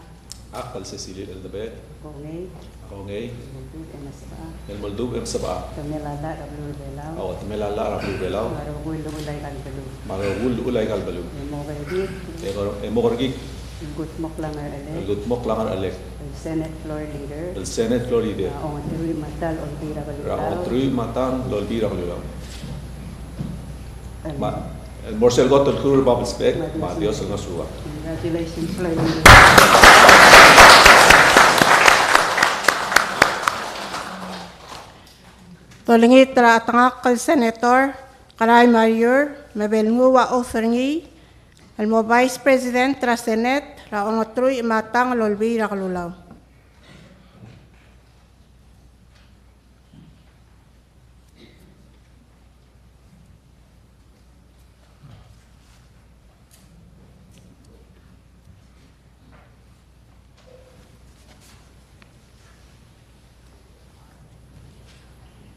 Akal Cecilia Elizabeth, kongay Kongay, muldub e masaba El Moldub M. Sabah, kamelala rablu belaw Awat Melala Rabu Belaw, marugul ulay kalbalu Maragul Ulay Galbalug, mo gayit Emogorgik, gutmok lang El ale Gutmok Langar Alek, Senate floor leader El Senate Florida, on three matal on tira Raot balulaw Rui Matang Lolbira Balulaw, El Morsel Got El Kur Babelsbeck, Ma Dios El Nasua. congratulations floor leader. Tolingit ra atangakal Senator Karay Mayor mabelnguwa oferngi almo Vice President tra Senate ra ongotroy matang lolbi ra kalulaw.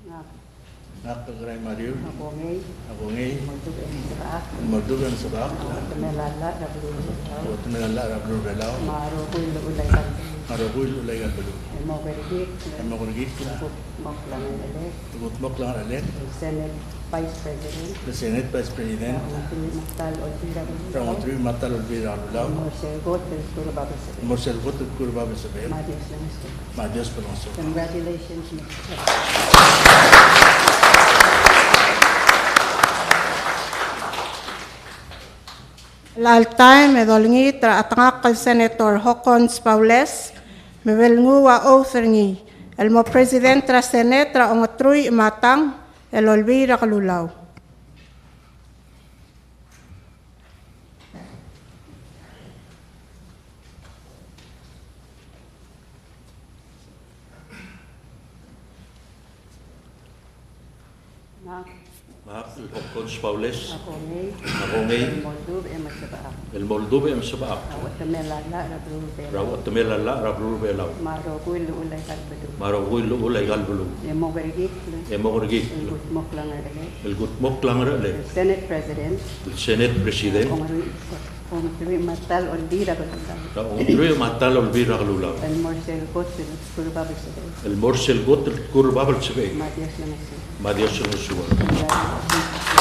Nga Nakagaray Mario, kongay ako ngay, muldub e masaba magdugan sa bak, kamelala rablu belaw o tumalala rabro belaw, marugul ulay kalbalu maragul ulay galbalo. mo gayit Ay makurigit ko na, gutmok lang ale tugutmok lang alit, Senate Vice President the Senate Vice President, on three matal on tira from balulaw Three Matal Olvira Lulaw, Morsel got el kurba balulaw Morsel Got at Kurbabe Sabel, Madios lang ito. Madios Palonso. Congratulations, Mr. President. Laltay medolingit ra atangakal Senator Hocons Paules mabelnguwa oferngi almo President tra Senate ra ongotroy matang elolbi ra kalulaw. Nga Mak Hokons Paules, ako ngay Kongay, moldub e masaba El Moldub M. Sabah, awat kamelala rablu belaw Rawat Melala Rabu Belaw, marugul ulay kalbalu Maragul Ulay Galbalug, mo gayit Emogorgik, gutmok lang ale El Gutmok Langar Alek, Senate President El Senate President, on three matal on tira balulaw Raot Rui Matal Olbira Lulaw, el morsel got el kurba balulaw El Morsel Got El Kur Babelsbeck, Madios lang ito. Ma Dios El Nasua. Congratulations.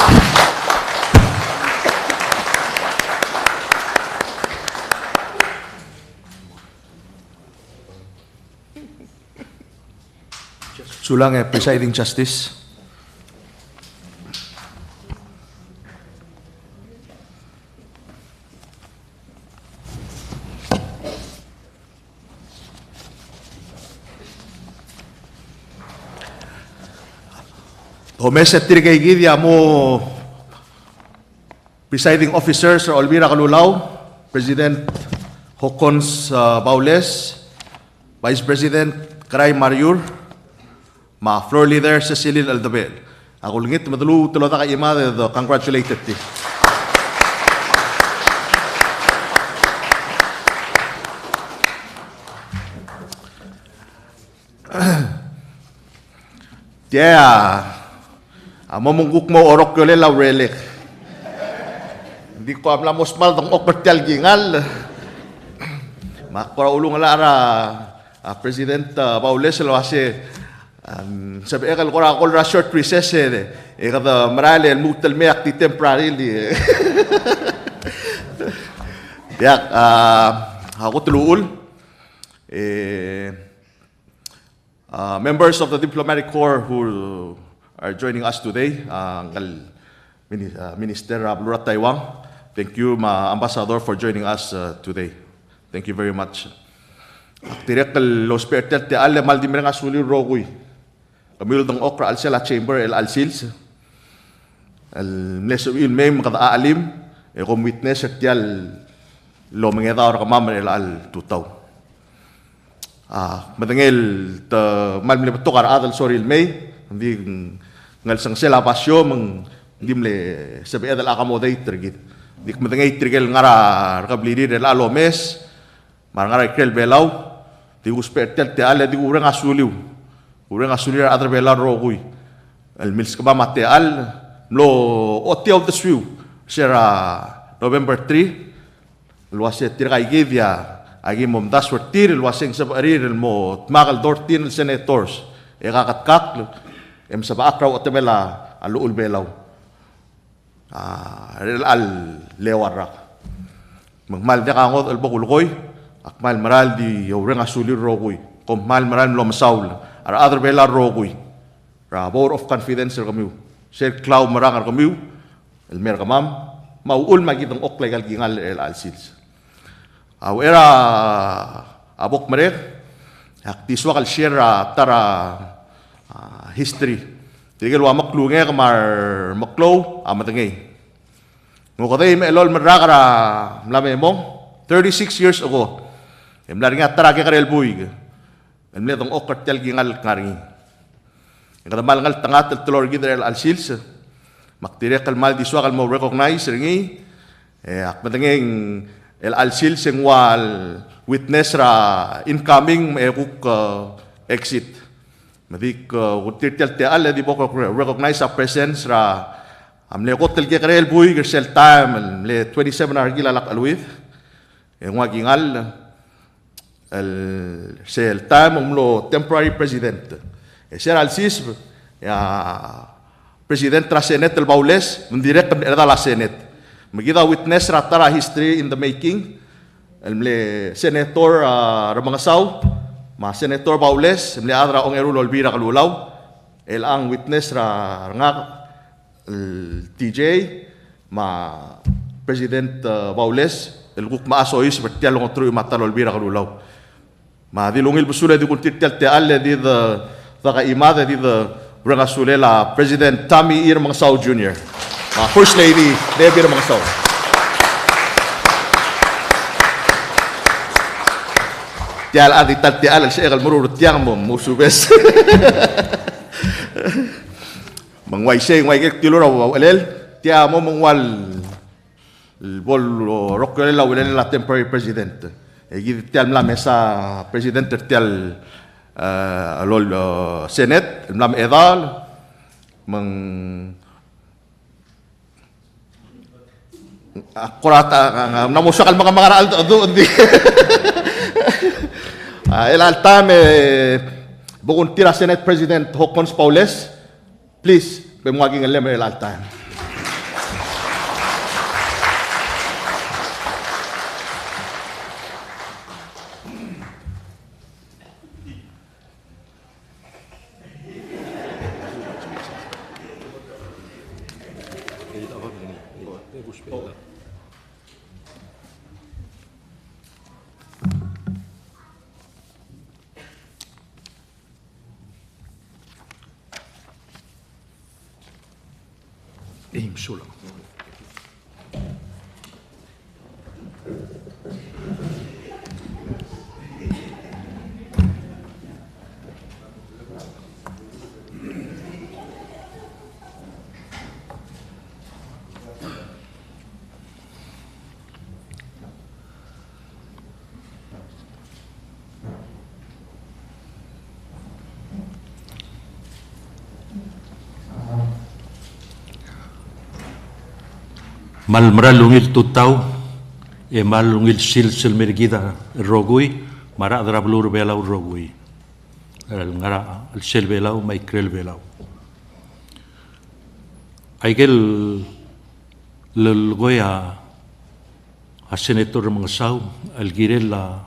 Sulang Presiding Justice. Homeset tirigay gidya mo Presiding Officer Sir Olvira Kalulaw, President Hocons Baules, Vice President Karay Mariur, Ma Floor Leader Cecilia Aldabel. Ako lingit madulu tulo ta kay imade the congratulated ti. Mamungguk mo orok yole laurelek. Hindi ko amla mosmal tong okpertial gingal. Makura ulung lara President Baules lo hace sabi ekal kora kol ra short recess kada marali el mutal me akti temporarily. Yak ako tuluul members of the diplomatic corps who are joining us today, Minister Lurat Taiwang. Thank you, Ambassador, for joining us today. Thank you very much. Direct los pertel te alle mal di meranga suli rogui. Kamil dong okra al sela chamber el al sils. El neso il mem kada alim e kom witness tial lo mengeda or kamam el al tutaw. Madangel ta mal mi tokar adal sorry il may hindi ngal sang sela pasyo mang dimle sabi adal accommodate git. Dik madangay trigel ngara kabliri el alomes marangara krel belaw di uspertel te ale di urang asuliw adar belaw rogui el mils kaba mate al lo oti of the swiu sera November 3 lo ase tirga igevia agi mom das tiril wasing sa ariril mo tmakal dortin senators e kakatkak em sa baakraw otemela aluul belaw al lewarak magmal dia kangot al bakulkoy akmal maral di yoreng asulir rokoy kommal maral lo masaul ar other bela rokoy ra vote of confidence kami share cloud marang kami el mer kamam mauul magitong ok legal gingal el alsils era abok merek aktiswa kal share tara history tigel wa maklunge kamar maklo amatengay ngokotay melol merakara mlame mo 36 years ago emlar nga tara ke karel buig emle tong ok tel gingal ngari ngadamal ngal tangat telor gidrel alsils maktire kal mal diswa kal mo recognize ringi akmatengeng el alsil sengwal witness ra incoming ekuk exit madik utirtel te al di boko recognize a presence ra amle hotel ke karel buy gersel time le 27 argila lak alwith ngwa gingal el sel time umlo temporary president ser alsis ya president tra senate el baules direct era la senate magida witness ratara history in the making el senator Ramangasaw ma senator Baules el adra ong Erul Olvira kalulaw el ang witness ra nga TJ ma president Baules el guk maasois bertial ng otro matal Olvira kalulaw ma dilungil busula di kuntitel te alle di the kaimada di the Rangasulela President Tommy E. Ramangasaw Jr. First Lady Debbie Ramangasaw. Tial adi tial sa ekal mururut yang mo musubes. Mangway say ngway kek tilo raw alel tia mo mangwal bol rockela wala la temporary president. Egi tial la mesa president tial alol Senate mlam edal mang akurata namusakal mga mangaral doon di elaltame bukun tira Senate President Hokons Paules please bemwaging elem elaltame Sulam. Malmaralungil tutaw, malungil silsil mergida rogui, mara drablur belau rogui. Ngara al sel belau, maikrel belau. Aigel lelgoya a senator Ramangasaw, al girel a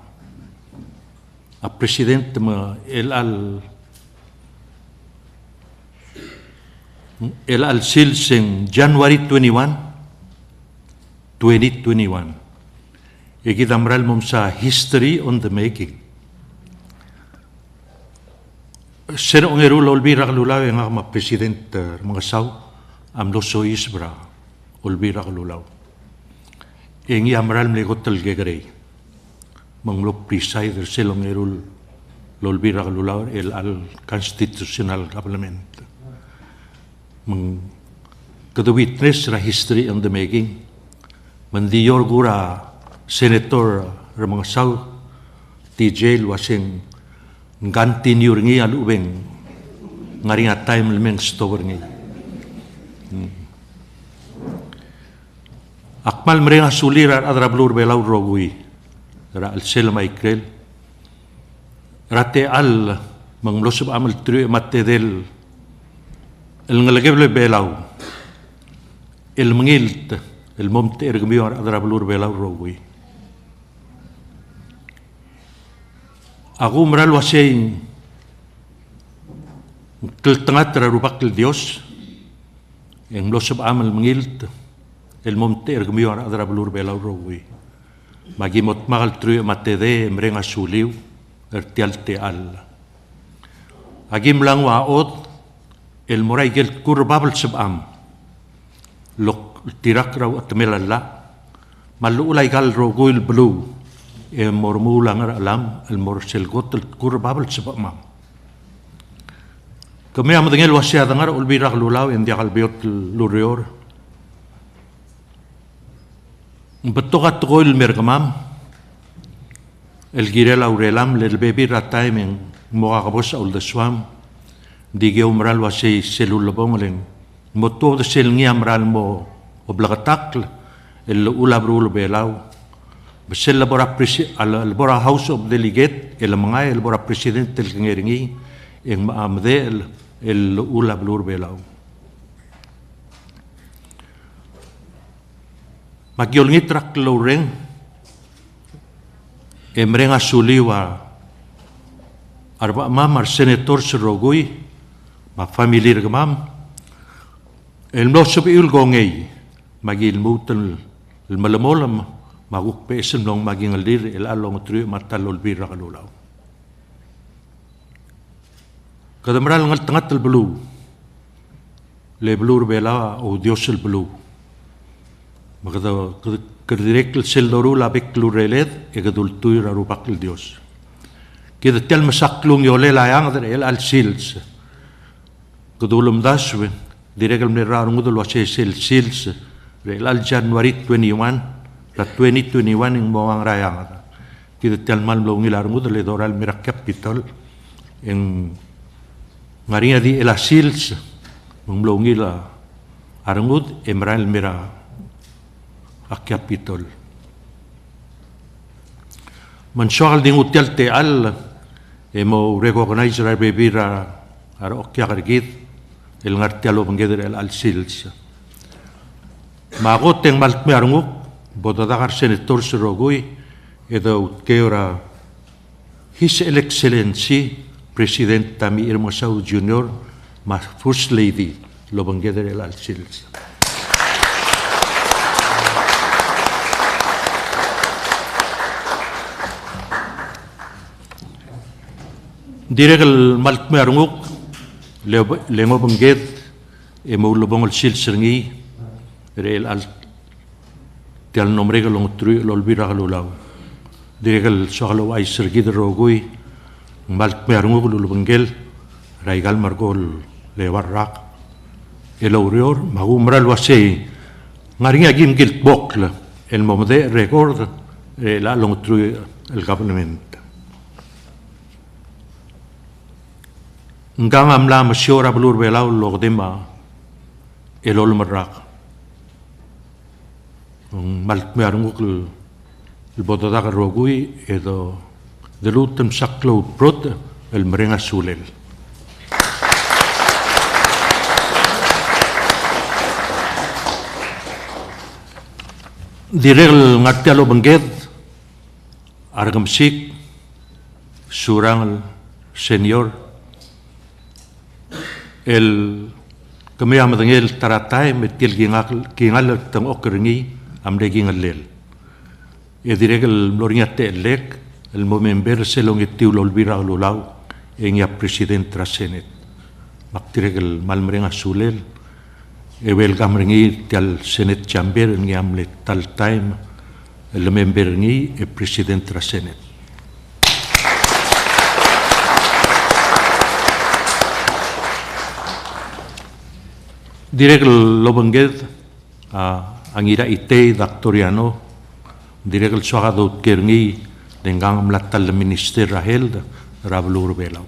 presidente el al silsen January 21, 2021. Ikidamral mom sa history on the making. Sino ang Erul Olvira kalulaw ang mga president Ramangasaw amlo sois bra Olvira kalulaw. Ingi amral mlegot talgegrey. Manglo presider silong Erul Olvira kalulaw el al constitutional government. Mang kada witness ra history on the making. Mandiyor gura Senator Ramangasaw TJ wasing continue ngi alubeng ngari nga time lemeng store ngi akmal mrenga sulir adrablur belau rogui ra al sel maikrel rate al manglosub amal tru matte del el ngalagable belau el mengilt el momte ergmior adra blur belau rowi aku meral wasein kel tengah terarubak kel Dios yang losub amal mengilt el momte ergmior adra blur belau rowi magimot magal tru matte de mrenga suliu ertial te al agim lang waot el moray gel kurbabel sebam lok tirak raw at melalla malulay gal roguil blue e mormulang alam el morsel got el kurbabel sebam kami am dengel wasya dangar ulbirak lulaw en diakal biot lurior betokat goil mergamam el girela urelam lel bebi rataimen moagabos ul de swam dige umral wasi selul bongleng moto de sel ngi amral mo oblagatak el ulabrul belau besel labora al bora house of delegate el mangay el bora president el ngeringi en amde el ulabrul belau magiol ngitrak loreng emrenga suliwa arba mamar senator serogui ma familiar gamam el nosop il gongei magil mutel el malamolam maguk pesen long maging alir el along tru matalol bira kalulaw kadamral ngal tangat el blu le blur bela o dios el blu magada direct el seldoru la beklureled e gadul tuira rubak el dios kida tel masaklung yole layang el al sils gadulum daswe direct el merar ngudul wase sils el al January 21 la 2021 ing mawang rayang kida tel mal long ilar ngudul edoral mirak capital en ngaringa di el sils mong ila arangud emral mira a capitol mansyal ding utial te al emo recognize ra bebira ar okya gargit el ngartialo bangeder el al sils magot teng malt mearnguk bodadagar senator serogui edo keora his excellency president Tami Irmosau junior ma first lady lo bangeder el al sils Direk malt merunguk lengo bangget e mo lobong sil serngi rel al tel nomre ga long tru lolbira galulaw direk sogalo ay sergi drogui malt merunguk lulubangel raigal margol lewarrak el aurior magumral wase ngaringa gim gilt bokla el momde record la long tru el government Ngang amla masyora blur belau logdema elol marak. Malt mearunguk el bododaga rogui edo delutem saklo prot el merenga sulel. Direl ngartialo bangget argamsik surang senior el kami am dengel taratai metil gingal tang okerngi am de gingal lel e direk el lorinya telek el momember selong etiu lolbira lulau en ya president trasenet maktirek el malmrenga sulel e wel gamrengi tal senet chamber en yamle tal time el member ngi e president trasenet direk lobanged angira ite daktoriano direk soga dot kerni dengan melatal minister Rahel rablur belau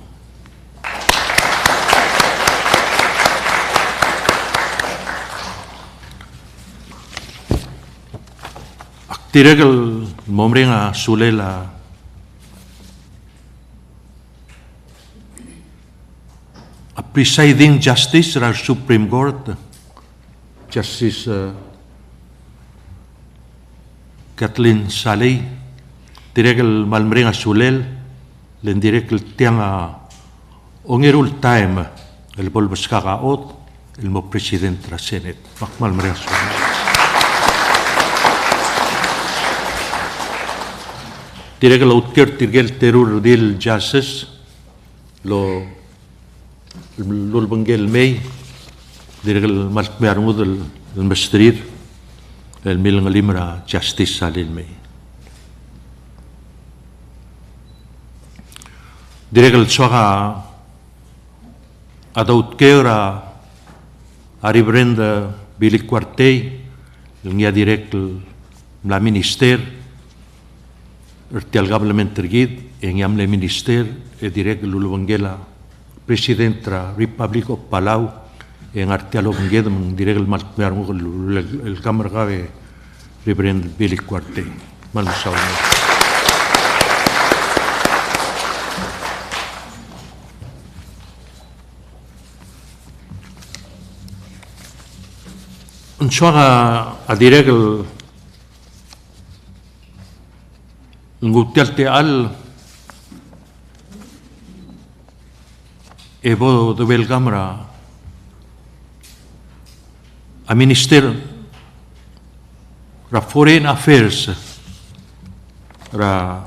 direk momre nga sule la a presiding justice ra Supreme Court, Justice Kathleen Saley, direkal malmre nga sulel, len direkal tiang ongerul time, el bolbas kakaot, el mo president ra Senate, malmre nga sulel. Direkal utker tirgel terur dil justice, lo bangel may, direkal malkmearmud el mastrir, el milang limra justice salil may. Direkal soka adaut keura ari Brenda bilik kuartei, ngia direkal la minister, ertial gablement tergid, yang le minister, direkal lulubangela Presidenta Republic of Palau, yang artialo banged mang direkal malkmer mo el kamar gawe reverend bilik kuarte malmusaw mo. Unsuaga a direkal ngutial te al Evo de Belgamra a Minister ra Foreign Affairs ra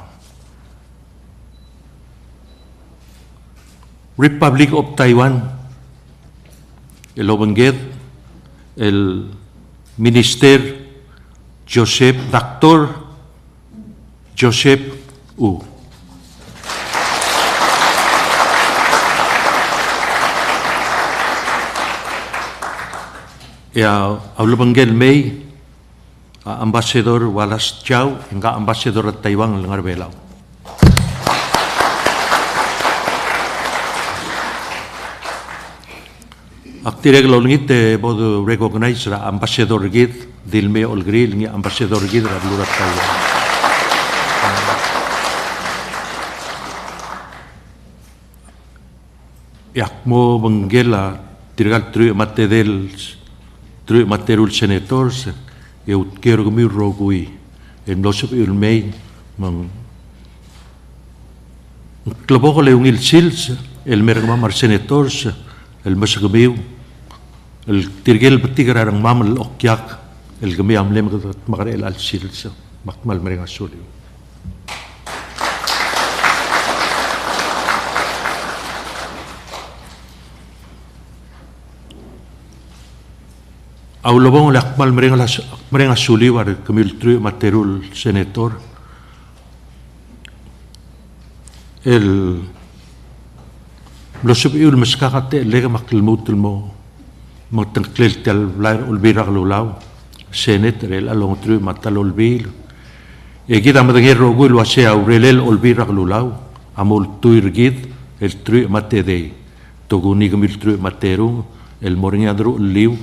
Republic of Taiwan el Obanged el Minister Dr. Joseph Wu. Ya, aulubangel may Ambassador Wallace Chow, nga Ambassador at Taiwan ng Arbelaw. Aktireg lolngit bodo recognize ra Ambassador gid dilme olgril nga Ambassador gid ra lurat Taiwan. Yak mo banggela tirgal tru matedel True material senators, eu quero que me rogui, em nosso irmão, mang, clavo que leung il sils, el mergamar senators, el masagamiu, el tirgel betigar ang mamal okyak, el gami amlem makarel al sils, makmal mereng asuliu. Aulabong lakmal mereng asuliwar kemiltru material senator el losub iul maskakate lega makilmutul mo magtangklil tal blair ulbira lulaw senator el along tru matal ulbil e gida madangir rogul wase aurelel ulbira lulaw amul tuirgid el tru matede toguni kemiltru materu el moringadru liu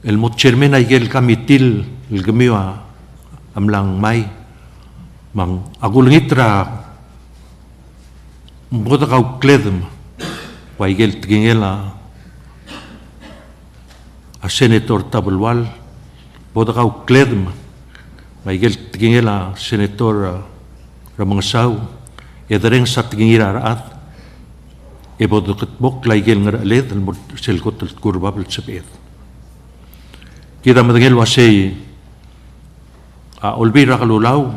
el motchermen ay el kamitil el gamiwa amlang may mang agulngitra boda kau kledem waigel tingela a senator tabulwal boda kau kledem waigel tingela senator ramangasaw edareng sa tingira raat e boda katbok laigel ngaraled el selkot el kurbab el sabed. Kita madangel wasay olbira kalulaw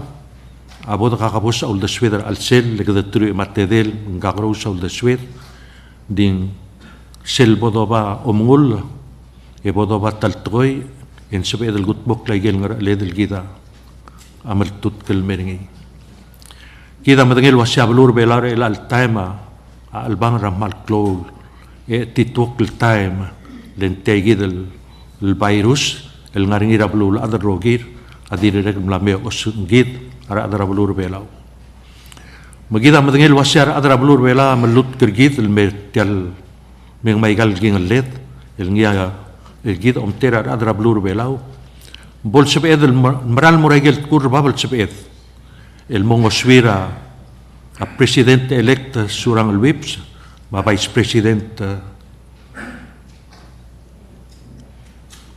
aboda kakapos sa uldaswed al-sel legadatru matedel ngakro sa uldaswed din sel bodo ba omngul e bodo ba taltoy en sabed el gutbok laigel ngar ledel kita amal tut kelmeringi kita madangel wasay ablur belar el al-time albang ramal klol e titok el-time lentay el virus el ngaringira blul adar rogir adirek mlame osungit ara adar blur belaw magida madangel wasyar adar blur bela melut kergit el metal meng maigal ging let el ngia el git omtera adar blur belaw bol sebeed maral moragel kur babal sebeed el mongoswira a president elect surang el whips ma vice president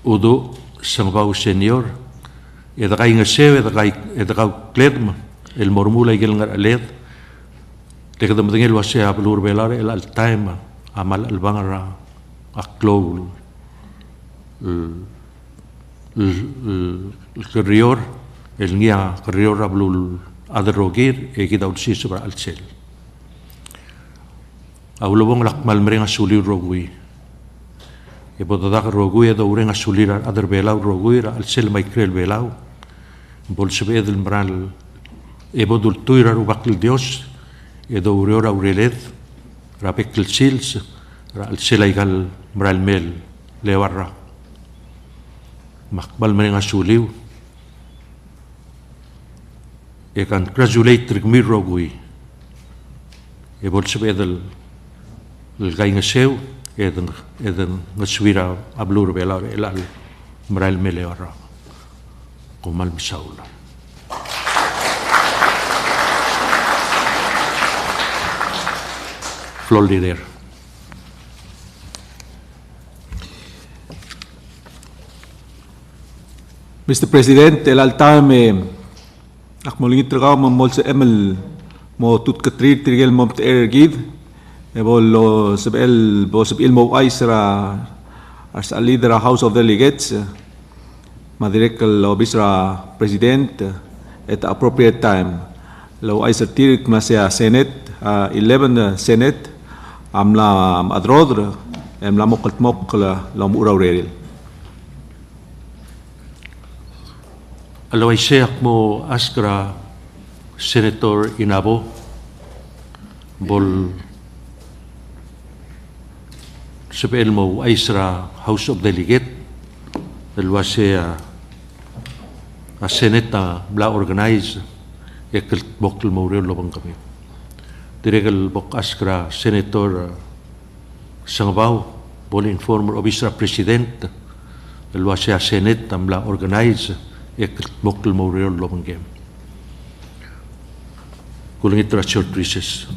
udo sangbau senior edagay nga sew edagaw kledma el mormula igel nga aled tekadam dingel wase ablur belar el altaima amal albangara aklo el corrior el ngia corrior ablul aderogir e kita udsi sobre alcel aulobong lakmal merenga suli rogui e bododak rogui do urenga suli ader belau rogui alcel maikrel belau bol sebe del mral e bodul tuira rubakil dios e do ureora urelet rapekil sils alcel aigal mral mel lewarra makbal merenga suliu e kan congratulate rigmir rogui e bol sebe del gai nga seu eden ngaswira ablur bela elal mral meleora kumal misaula floor leader. Mr. President, el altame akmolingit tragaw mo sa emel mo tut katrir tirgel mo te ergid e bol sabel mo aisra as a leader of House of Delegates madirekal obisra president at appropriate time lo aisra tirik masya Senate 11 Senate amla adrodr amla mok la muraw rel. Alaway siyak mo askra Senator Inabo bol sabel mo aisra House of Delegate dalwa siya a Senate na bla organize ekal bokl mo rin lobang kami direkal bok askra Senator Sangabaw bol informer obisra President dalwa siya Senate na bla organize ekal bokl mo rin lobang kami kulang ito short recess.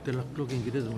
Telaklo keng kita tu.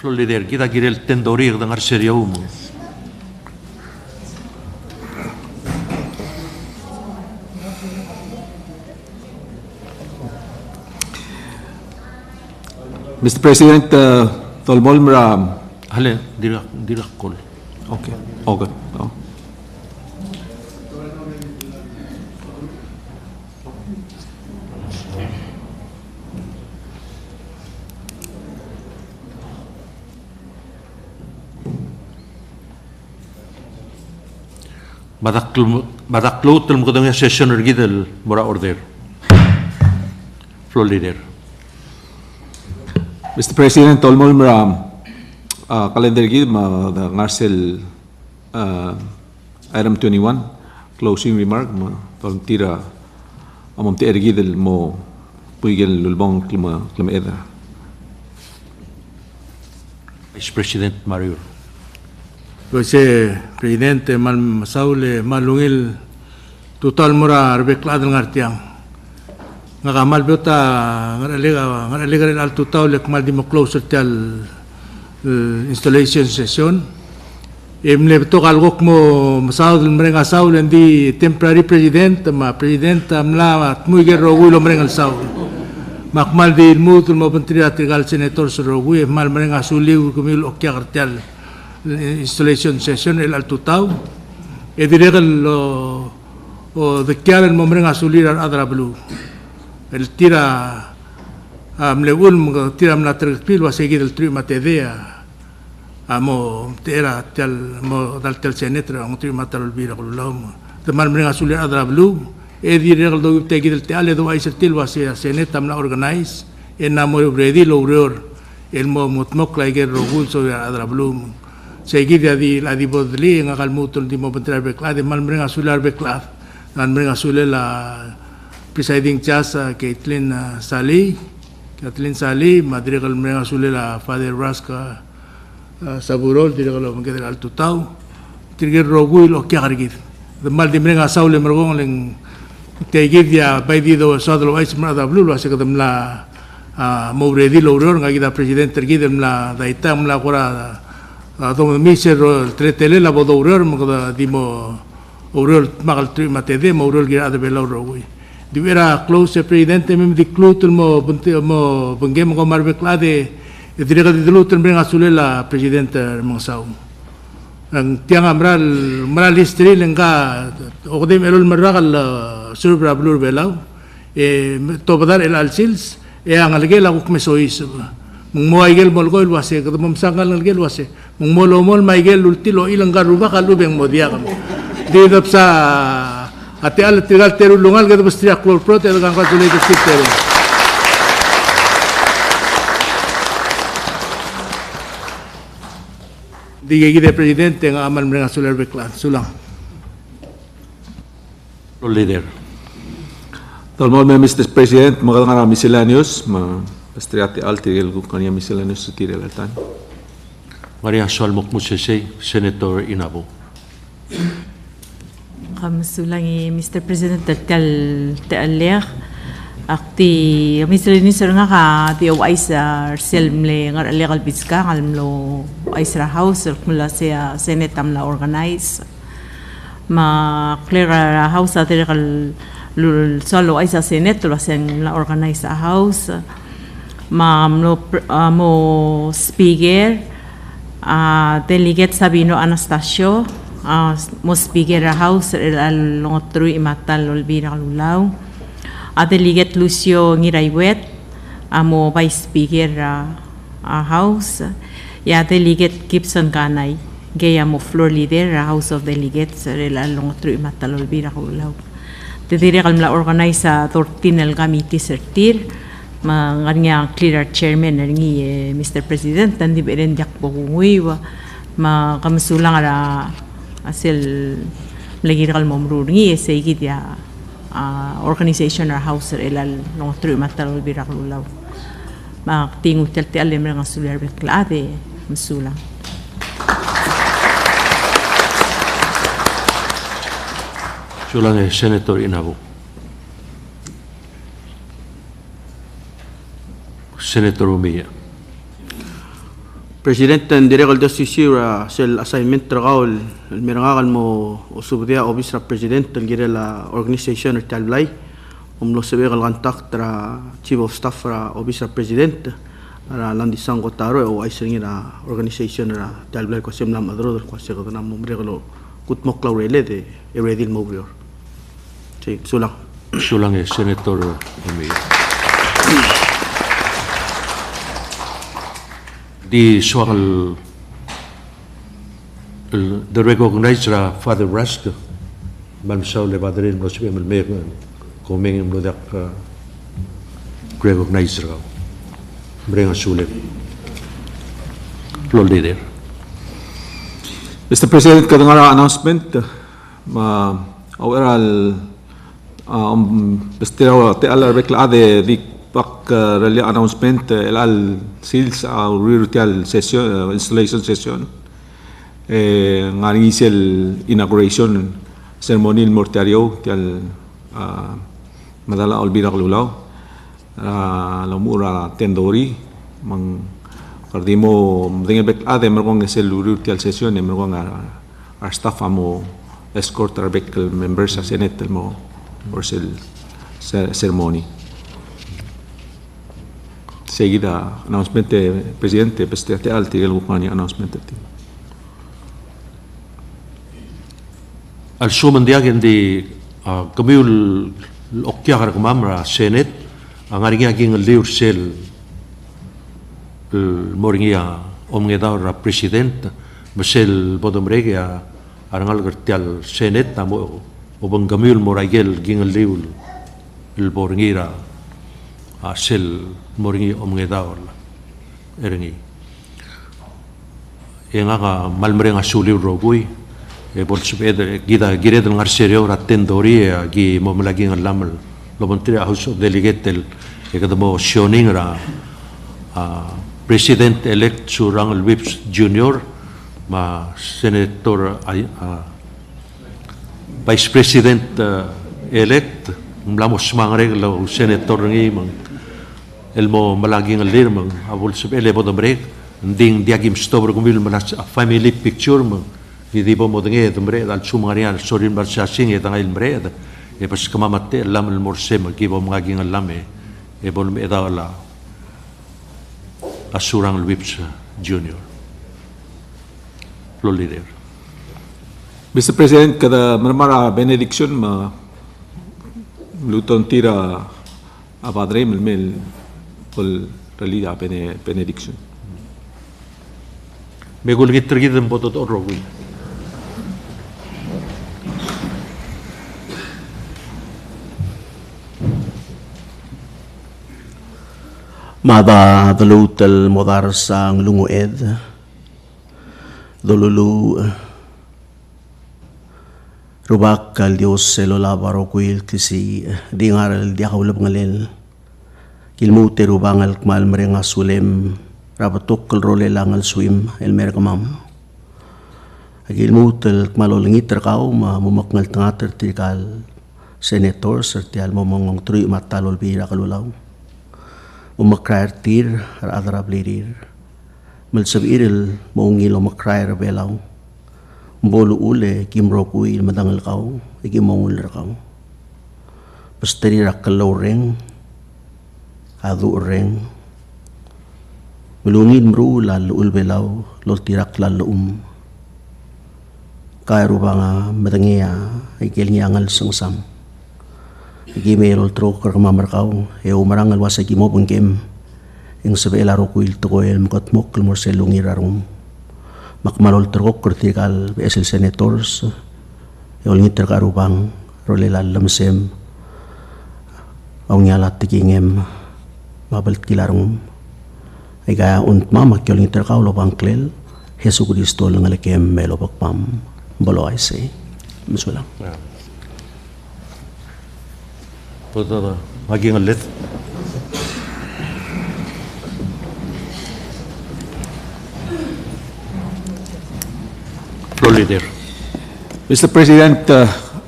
Floor leader, kita kira el tendorir dengan seriau mo. Mr. President, tolmol mra. Hale, dirak call. Okay. Okay. Oh. Badaklo tul mo kadang session ergidel mora order. Floor leader. Mr. President, tolmol mra calendar gid ma the Marcel item 21 closing remark ma tol tira amom te ergidel mo puigel lulbong klima eda. Vice President Mario. Vice Presidente mal masaule malungil total mura arbeklad ngartiang ngakamal beta ngaralega rin al total lek mal di mo closer tal installation session emle to kalgok mo masaul mrenga saul ndi temporary president ma president amla at muy guerro gulo mrenga saul makmal di mutul mo pentri atigal senator sorogui mal mrenga suliu kumil okya kartel installation session el altutau e diregal o de kiaren momren asulir adra blue el tira amleul tira amna terpil wa seguir el trima tedea amo tera tel mo dal tel senetra un trima tal bira kulum de momren asulir adra blue e diregal do tegir el tale do aiser til wa se seneta amna organize en amo ready lo el mo mutmok laiger rogul so adra blue seguir di la di bodli nga kalmutol di mo pentrar beklad de mal mrenga sular beklad nan mrenga sule la presiding chasa Caitlin Sali madre kal mrenga sule la Father Raska Saburol dire kal mo kedel alto tau tirger rogu lo kya gargid de mal di mrenga saule mergong leng tegir dia baidi do sadlo ais mrada blu lo ase kadam la mo redi lo ror nga gida president tergidem la daitam la gora Tomo miser tretele la bodo uror mo di mo uror magal tri matede mo uror gira de bela uroi di vera close presidente mem di clutul mo bengem mo marbe klade e direga di lutul brenga sulela presidente mongsau ang tiang amral istri lenga ogdem elol maragal surbra blur belau e to badar el alsils e ang algel akuk mesois mung mo aigel molgol wase kadum sangal algel wase mung molomol maigel ultilo ilang garuba kalubeng modiakam di dap sa ate al tigal terulungal gadab stria klor prote al gang katulay kastitero di gide presidente nga amal mrenga sular beklan sulang Leader. Tolmol Mr. President, magandang miscellaneous Pastriati alti el kanya miscellaneous sutire altan. Maria Solmok Musese, Senator Inabo. Kamsulangi Mr. President tel tealer akti miscellaneous nga ka ti Aisa selmle ngar legal biska kalmlo Aisa house mula sa Senate amla organize ma clear house atir kal solo Aisa Senate lo sen la organize a house mo speaker delegate Sabino Anastasio mo speaker house el longotru imatal olbira lulaw delegate Lucio Ngiraiwet amo Vice Speaker House, ya Delegate Gibson Kanay, gaya mo floor leader House of Delegates, relalong tru matalol bira kulaw. Titiri kalmla organize sa 13 committee sertir, mga clear chairman ngi Mr. President, tandi beren yak pokunguy ma kamsulang ara asil lagi kalmo mrungi sa igid ya organization or house relal no tru matalol bira kulaw. Tingu telti alim nga sulir beklade masulang. Sulang Senator Inabu. Senator Umia. Presidente, direct al desisir sel assignment tragaul el merangal mo usubdia obisra president el gira la organization talblay lo sebe al contact tra chief of staff ra obisra president ra landisang gotaro o aising ra organization ra talblay ko semlam adro ko se ko na mumre ko kutmok laurele de eredil mobrior. Sí, sulang. Sulang Senator Umia. Di soal the recognized Father Rusk, Malmsau Levadrin was a mayor, coming in with that recognized bring a sule. There. Mr. President, kadang announcement, overall, bestiraw te alar bekla de di pak rally announcement el sales rural session installation session ngani sel inauguration ceremony mortuario tial madala olbira lulaw lamura tendori mang kardimo dengan bekla de mergong sel rural session mergong our staff amo escort our members sa senate mo or sel ceremony. Seguida announcement presidente peste alti el bukani announcement ti Al suman diagen di kamiul okya kamamra senate ang aringa ging liur sel moringia omngedar president besel bodomrege arangal gertial senate tamo obang kamiul moragel ging liur el boringira sel moringi omngedawal erengi enga malmre nga suli rogui bolsuped gida gired ngar serio ratendori gi momlagi ngalamel lobontri house of delegate ekadamo shoning ra president elect surang Whips junior ma senator vice president elect mlamos mangre lo senator ngi mang elmo malagi ngalir mang abul sub ele bodomre ding diagim stobro kumil malas family picture mang di bo modenge domre dal sumarian sorin barsa sing et ngal mre e pas kamamate lam el morse mang gibo magi ngalame e bol me dawala asurang Whips junior lo leader. Mr. President, kada marmara benediction ma luton tira a padre mel pol realidad benediction. Me gulgit tergidem botot orogui. Mada dalutel modar sang lungued dolulu rubak kal Dios selola barokuil kisi dingaral diakaulab ngalel kilmute rubangal kmal merenga sulem rabatok kalrole langal swim el merkamam kilmutel kmalolingit terkau ma mumakngal tangater tikal senator sertial momongong trui matalol bira kalulaw umakrair tir adarab lirir malsabiril maungil umakrair belaw bolu ule kimro kuil madangal kau ikimongul rakaw pasteri rakalaw reng adu reng melungin mru lalu ulbelaw lol tirak lalu kaya rubanga madangia ikil nyangal sangsam iki merol tro karmamarkaw e umarangal wasa kimo bengkem Ing sabi ilaro ko il tuko el makatmok el morsel lungirarum. Makmalol terkok kritikal BSL senators. Yol ngiter karubang rolelal lamsem. Ang nyalat tikingem mabalik kilarung. Ay kaya untma makyol ngiter ka ulobang klel. Hesu Kristo lang alikem melobak pam. Balo ay say. Masulang. Puto maging ulit. Floor leader. Mr. President,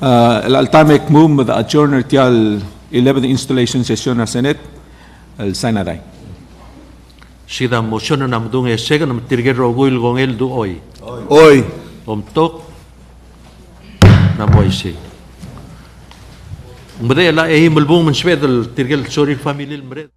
الالتامك موم the adjourner تيال 11 installation session na Senate السنة Sida motion na namdung esega na matirger roguil gongel du oy. Oy. Omtok na moisi. Mbede la mulbung men swedel tirgel sorry family mred.